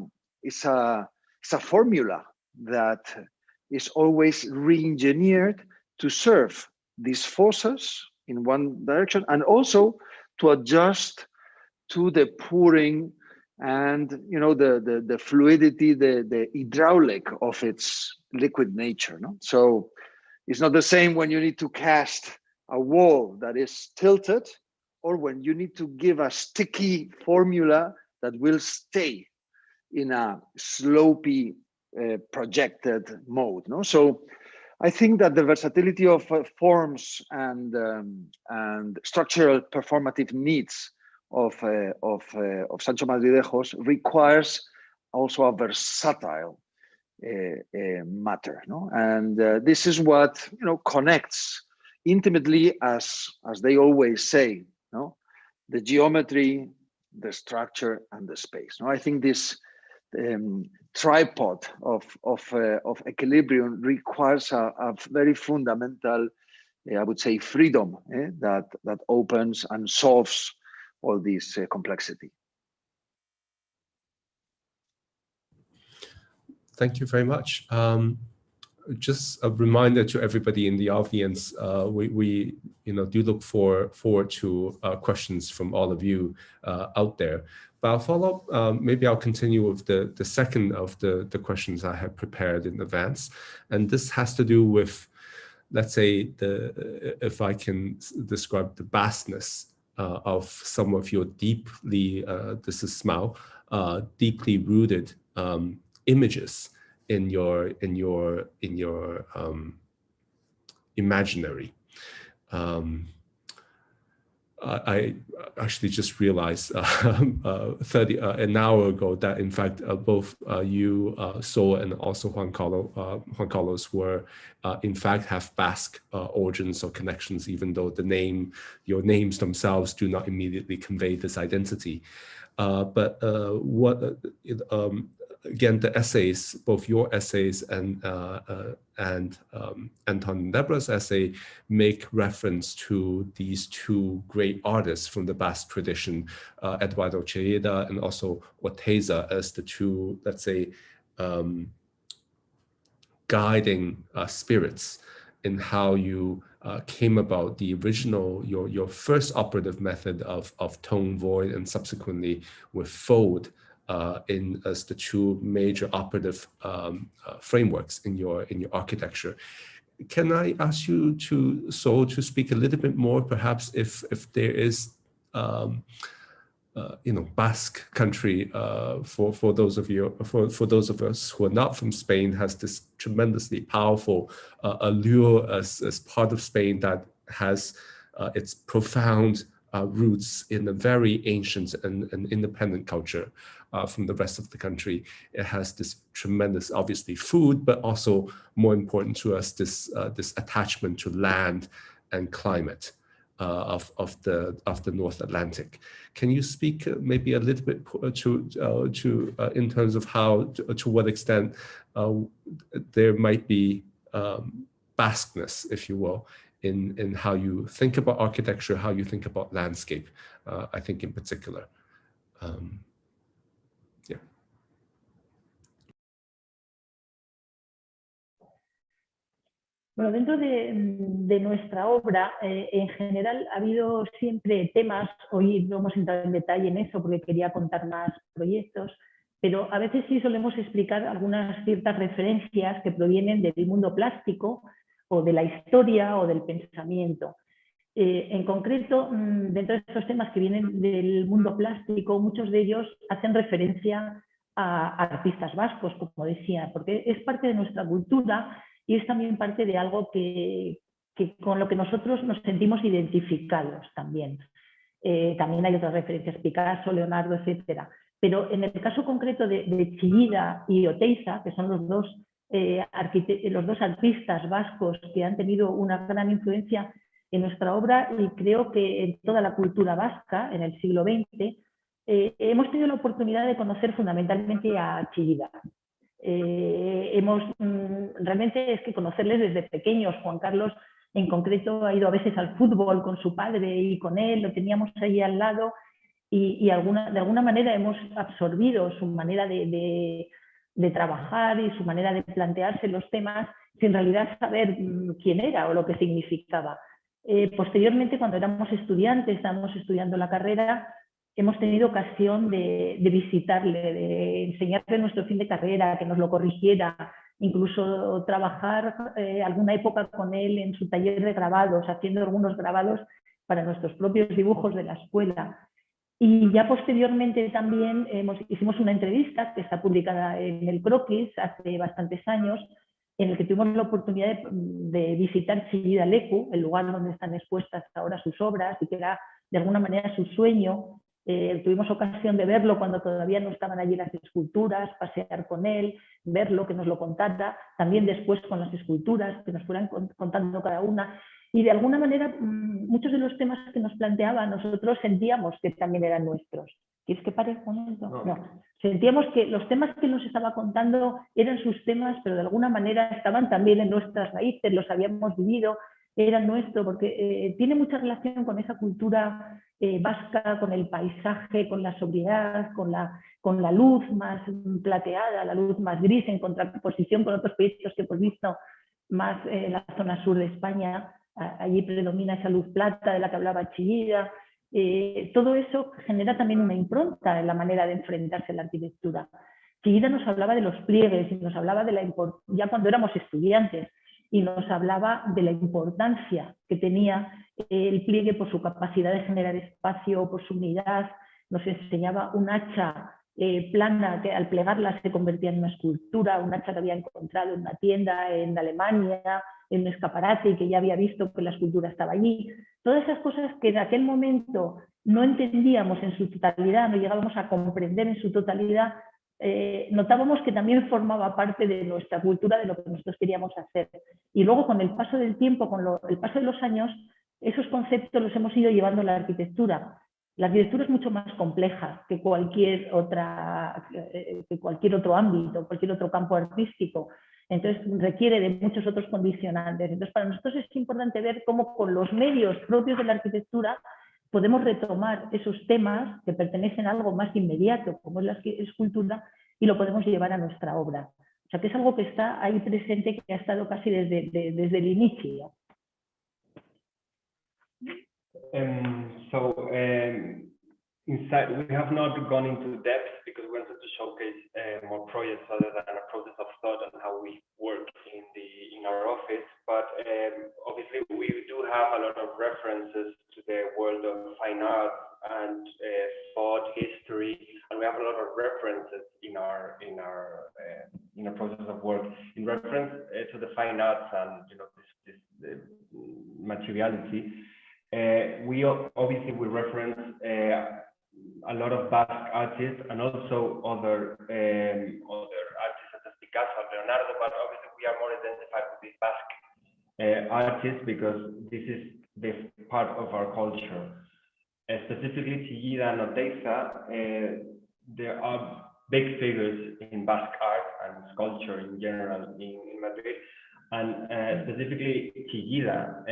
formula that is always re-engineered to serve these forces in one direction and also to adjust to the pouring and the fluidity, the hydraulic of its liquid nature. No? So it's not the same when you need to cast a wall that is tilted or when you need to give a sticky formula that will stay in a slopey projected mode. No? So I think that the versatility of forms and structural performative needs of Sancho Madrilejo's requires also a versatile matter. No? And this is what connects intimately, as they always say, the geometry, the structure, and the space. I think this tripod of equilibrium requires a very fundamental, I would say, freedom that opens and solves all this complexity. Thank you very much. Just a reminder to everybody in the audience, we do look forward to questions from all of you out there. But I'll follow up, maybe I'll continue with the second of the questions I have prepared in advance. And this has to do with, let's say, if I can describe the vastness of some of your deeply, this is S-MAO, deeply rooted images in your imaginary. I actually just realized an hour ago that in fact both you, Sol, and also Juan Carlos were in fact have Basque origins or connections, even though your names themselves do not immediately convey this identity. Again, the essays, both your essays and Anton and Deborah's essay, make reference to these two great artists from the Basque tradition, Eduardo Chillida and also Oteiza, as the two, let's say, guiding spirits in how you came about the original, your first operative method of tone, void, and subsequently with fold in as the two major operative frameworks in your architecture. Can I ask you to speak a little bit more, perhaps if there is Basque country for those of you for those of us who are not from Spain, has this tremendously powerful allure as part of Spain that has its profound roots in a very ancient and independent culture from the rest of the country. It has this tremendous, obviously, food, but also more important to us, this attachment to land and climate of the North Atlantic. Can you speak maybe a little bit to in terms of how to what extent there might be Basqueness, if you will, in how you think about architecture, how you think about landscape, I think in particular. Yeah. Bueno, dentro de nuestra obra, en general, ha habido siempre temas, hoy no hemos entrado en detalle en eso porque quería contar más proyectos, pero a veces sí solemos explicar algunas ciertas referencias que provienen del mundo plástico o de la historia o del pensamiento. En concreto, dentro de estos temas que vienen del mundo plástico, muchos de ellos hacen referencia a artistas vascos, como decía, porque es parte de nuestra cultura y es también parte de algo que con lo que nosotros nos sentimos identificados también. También hay otras referencias, Picasso, Leonardo, etc. Pero en el caso concreto de Chillida y Oteiza, que son los dos artistas vascos que han tenido una gran influencia en nuestra obra y creo que en toda la cultura vasca en el siglo XX, hemos tenido la oportunidad de conocer fundamentalmente a Chillida. Realmente es que conocerles desde pequeños. Juan Carlos en concreto ha ido a veces al fútbol con su padre y con él, lo teníamos ahí al lado y de alguna manera hemos absorbido su manera de trabajar y su manera de plantearse los temas sin realidad saber quién era o lo que significaba. Posteriormente, cuando éramos estudiantes, estábamos estudiando la carrera, hemos tenido ocasión de visitarle, de enseñarle nuestro fin de carrera, que nos lo corrigiera, incluso trabajar alguna época con él en su taller de grabados, haciendo algunos grabados para nuestros propios dibujos de la escuela. Y ya posteriormente también hicimos una entrevista que está publicada en el Croquis hace bastantes años, en el que tuvimos la oportunidad de visitar Chillida Leku, el lugar donde están expuestas ahora sus obras y que era de alguna manera su sueño. Tuvimos ocasión de verlo cuando todavía no estaban allí las esculturas, pasear con él, verlo, que nos lo contara, también después con las esculturas, que nos fueran contando cada una. Y de alguna manera muchos de los temas que nos planteaba nosotros sentíamos que también eran nuestros. ¿Quieres que pare con esto? No. Sentíamos que los temas que nos estaba contando eran sus temas, pero de alguna manera estaban también en nuestras raíces, los habíamos vivido, eran nuestros, porque tiene mucha relación con esa cultura vasca, con el paisaje, con la sobriedad, con la luz más plateada, la luz más gris, en contraposición con otros proyectos que hemos visto más en la zona sur de España. Allí predomina esa luz plata de la que hablaba Chillida. Todo eso genera también una impronta en la manera de enfrentarse a la arquitectura. Chillida nos hablaba de los pliegues y nos hablaba ya cuando éramos estudiantes, y nos hablaba de la importancia que tenía el pliegue por su capacidad de generar espacio, por su unidad. Nos enseñaba un hacha plana que al plegarla se convertía en una escultura, un hacha que había encontrado en una tienda en Alemania, en un escaparate y que ya había visto que la escultura estaba allí. Todas esas cosas que en aquel momento no entendíamos en su totalidad, no llegábamos a comprender en su totalidad, notábamos que también formaba parte de nuestra cultura, de lo que nosotros queríamos hacer. Y luego con el paso del tiempo, el paso de los años, esos conceptos los hemos ido llevando a la arquitectura. La arquitectura es mucho más compleja que cualquier otro ámbito, cualquier otro campo artístico. Entonces requiere de muchos otros condicionantes. Entonces para nosotros es importante ver cómo con los medios propios de la arquitectura podemos retomar esos temas que pertenecen a algo más inmediato, como es la escultura, y lo podemos llevar a nuestra obra. O sea, que es algo que está ahí presente, que ha estado casi desde el inicio. Inside, we have not gone into depth because we wanted to showcase more projects other than a process of thought and how we work in our office. But obviously, we do have a lot of references to the world of fine art and thought, history, and we have a lot of references in our process of work in reference to the fine arts and this materiality. We reference a lot of Basque artists and also other artists such as Picasso and Leonardo, but obviously we are more identified with these Basque artists because this is part of our culture. Specifically, Chillida and Oteiza, there are big figures in Basque art and sculpture in general in Madrid, and specifically Chillida.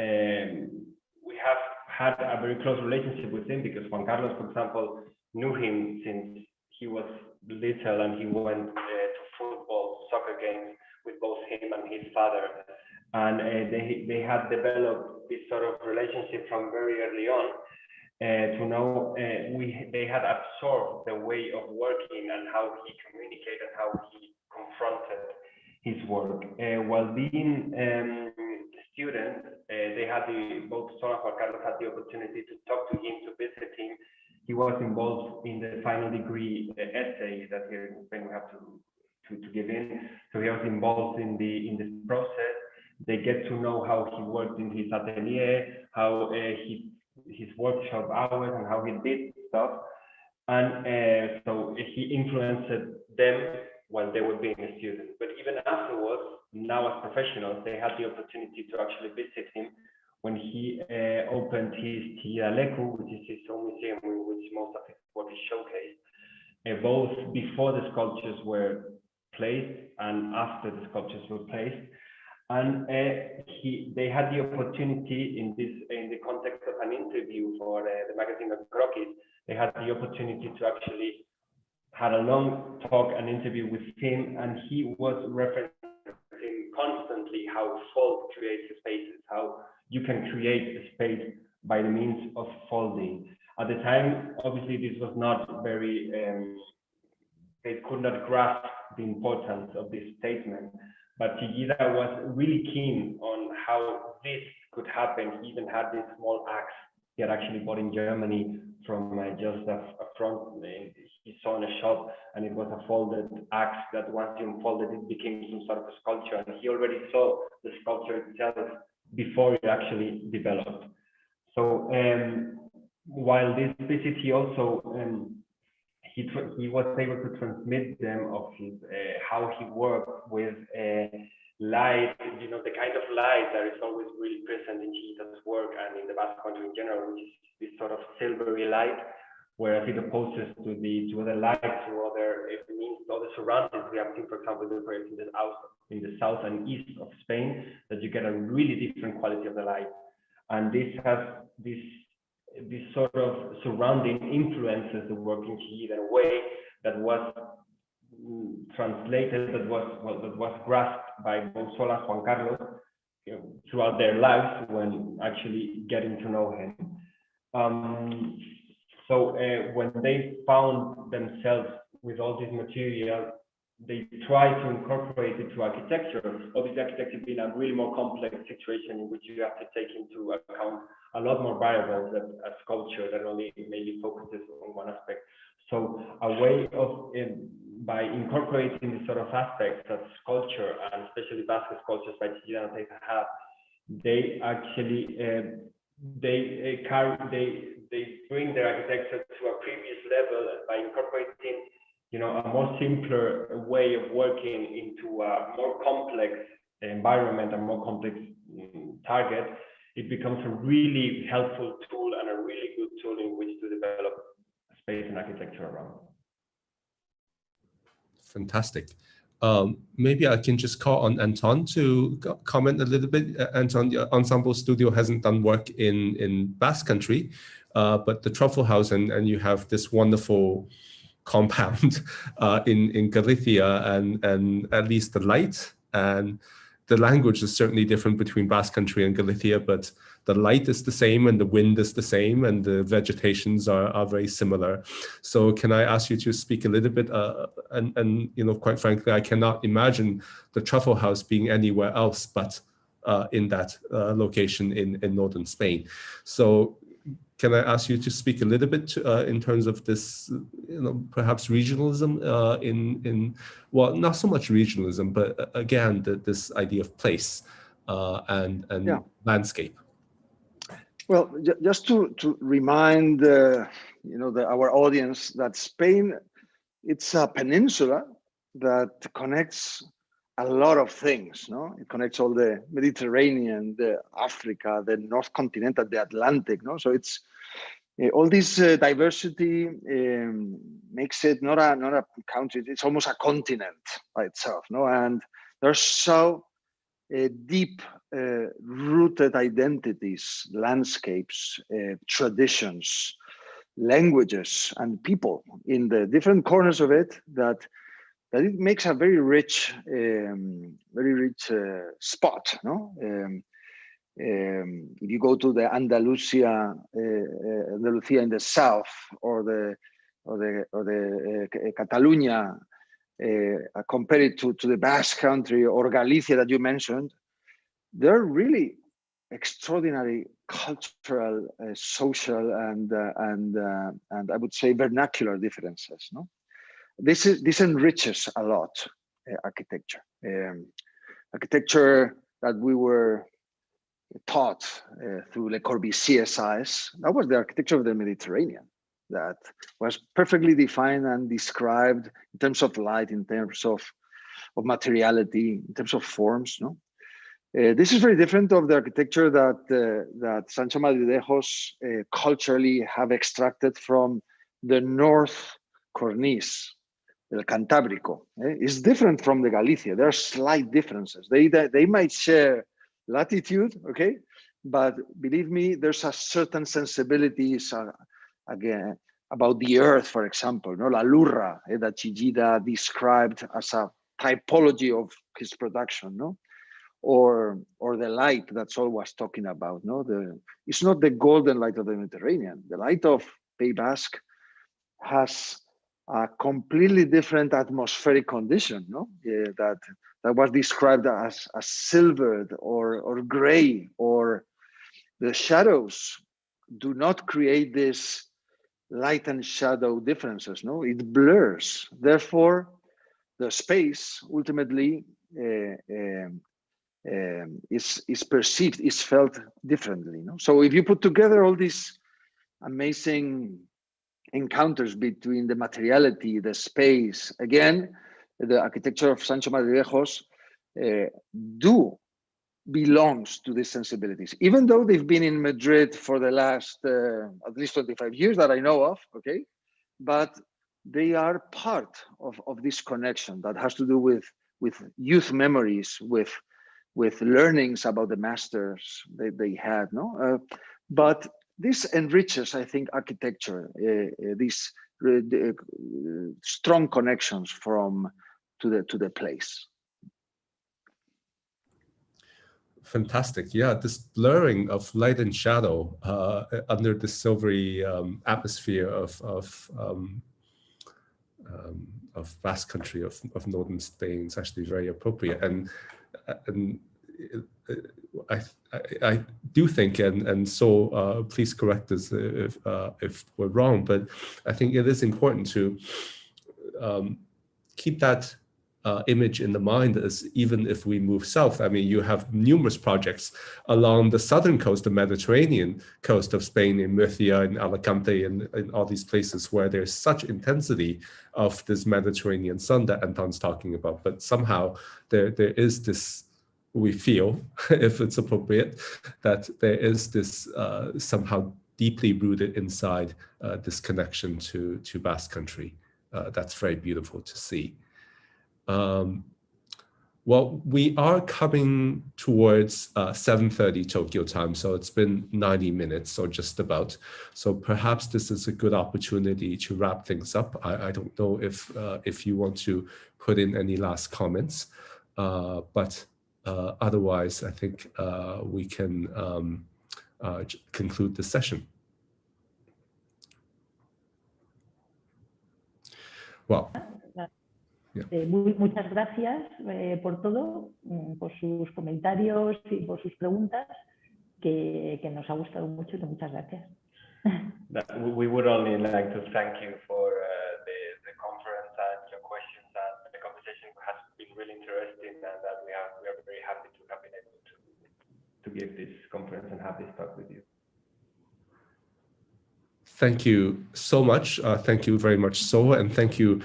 We have had a very close relationship with him because Juan Carlos, for example, knew him since he was little, and he went to football, soccer games with both him and his father. And they had developed this sort of relationship from very early on to know they had absorbed the way of working and how he communicated, how he confronted his work. While being students, they had both Sol and Juan Carlos had the opportunity to talk to him, to visit him. He was involved in the final degree essay that here in Spain we have to give in. So he was involved in this process. They get to know how he worked in his atelier, how his workshop hours, and how he did stuff. And so he influenced them while they were being a student. But even afterwards, now as professionals, they had the opportunity to actually visit him when he opened his Chillida Leku, which is his own museum in which most of his work is showcased, both before the sculptures were placed and after the sculptures were placed. And they had the opportunity in the context of an interview for the magazine of Croquis, they had the opportunity to actually had a long talk and interview with him, and he was referencing constantly how fold creates spaces, how you can create a space by the means of folding. At the time, obviously, this was not very, they could not grasp the importance of this statement, but Chillida was really keen on how this could happen. He even had this small axe he had actually bought in Germany from just a front, he saw in a shop, and it was a folded axe that once you unfolded it became some sort of a sculpture, and he already saw the sculpture itself before it actually developed. So while this visit, he also he was able to transmit them of his how he worked with light, you know, the kind of light that is always really present in Chillida's work and in the Basque country in general, which is this sort of silvery light, whereas it opposes to other lights or other surroundings. We have seen, for example, the projects in the south and east of Spain, that you get a really different quality of the light, and this has this sort of surrounding influences the work in Chillida in a way that was translated, that was grasped by both Sol and Juan Carlos, you know, throughout their lives when actually getting to know him. So when they found themselves with all this material, they tried to incorporate it to architecture. Obviously, architecture being a really more complex situation in which you have to take into account a lot more variables than a sculpture that only mainly focuses on one aspect. So a way of, by incorporating these sort of aspects that sculpture, and especially Basque sculptures by Chillida and Oteiza have, they actually, they bring their architecture to a previous level by incorporating, you know, a more simpler way of working into a more complex environment, a more complex target. It becomes a really helpful tool and a really good tool in which to develop space and architecture around. Fantastic. Maybe I can just call on Anton to comment a little bit. Anton, the Ensemble Studio hasn't done work in Basque Country, but the Truffle House, and you have this wonderful compound in Galicia, and at least the light and the language is certainly different between Basque Country and Galicia, but the light is the same and the wind is the same and the vegetations are very similar. So can I ask you to speak a little bit, and you know, quite frankly, I cannot imagine the truffle house being anywhere else but in that location in northern Spain. So can I ask you to speak a little bit in terms of this, you know, perhaps regionalism in well, not so much regionalism, but again, this idea of place and yeah, landscape. Well, just to remind you know, our audience that Spain, it's a peninsula that connects a lot of things. No, it connects all the Mediterranean, the Africa, the North Continental, the Atlantic. No, so it's all this diversity makes it not a country. It's almost a continent by itself. No, and there's so deep rooted identities, landscapes, traditions, languages, and people in the different corners of it that it makes a very rich spot. No, if you go to the Andalusia in the south, or the Catalonia, compare it to the Basque Country or Galicia that you mentioned, they're really extraordinary cultural, social, and I would say vernacular differences. No, this enriches a lot architecture. Architecture that we were taught through Le Corbusier's eyes, that was the architecture of the Mediterranean, that was perfectly defined and described in terms of light, in terms of materiality, in terms of forms. No, this is very different of the architecture that Sancho Madridejos culturally have extracted from the North Cornice, El Cantábrico. It's different from the Galicia. There are slight differences. They might share latitude, okay, but believe me, there's a certain sensibilities again about the earth, for example, no, La Lurra, that Chillida described as a typology of his production, no, or the light that Sol was talking about, no, it's not the golden light of the Mediterranean. The light of Pays Basque has a completely different atmospheric condition, no, that was described as silvered or gray, or the shadows do not create this light and shadow differences. No, it blurs. Therefore, the space ultimately is perceived, is felt differently. No? So if you put together all these amazing encounters between the materiality, the space, again, the architecture of Sancho Madridejos belongs to these sensibilities, even though they've been in Madrid for the last at least 25 years that I know of, okay? But they are part of this connection that has to do with youth memories, with learnings about the masters they had, no? But this enriches, I think, architecture, these strong connections to the place. Fantastic. Yeah, this blurring of light and shadow under the silvery atmosphere of Basque Country, of northern Spain is actually very appropriate. And I do think, and so please correct us if we're wrong, but I think it is important to keep that image in the mind, as even if we move south. I mean, you have numerous projects along the southern coast, the Mediterranean coast of Spain, in Murcia, in Alicante, and all these places where there's such intensity of this Mediterranean sun that Anton's talking about. But somehow there is this, we feel, if it's appropriate, that there is this somehow deeply rooted inside this connection to Basque Country. That's very beautiful to see. Well, we are coming towards 7:30 Tokyo time, so it's been 90 minutes or just about. So perhaps this is a good opportunity to wrap things up. I don't know if you want to put in any last comments, but otherwise, I think we can conclude the session. Well. Muchas gracias por todo, por sus comentarios y por sus preguntas, que nos ha gustado mucho y muchas gracias. We would only like to thank you for the conference and your questions, and the conversation has been really interesting, and that we are very happy to have been able to give this conference and have this talk with you. Thank you so much. Thank you very much, So, and thank you,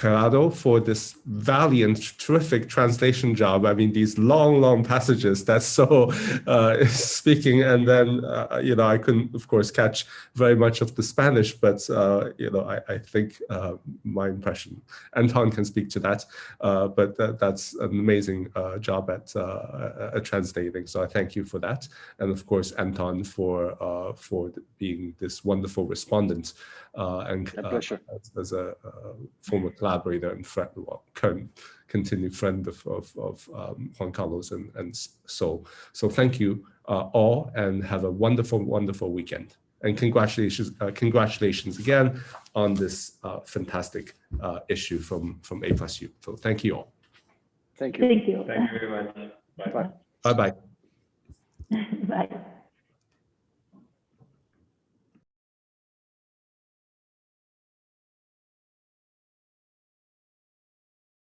Gerardo, for this valiant, terrific translation job. I mean, these long passages that So is speaking, and then, you know, I couldn't, of course, catch very much of the Spanish, but, you know, I think my impression, Anton can speak to that, but that's an amazing job at translating. So I thank you for that. And of course, Anton for being this wonderful respondent, and as a former collaborator and friend, current continued friend of Juan Carlos and So. So thank you all, and have a wonderful weekend. And congratulations again on this fantastic issue from A+U. So thank you all. Thank you. Thank you. Thank you very much. Bye. Bye bye. Bye.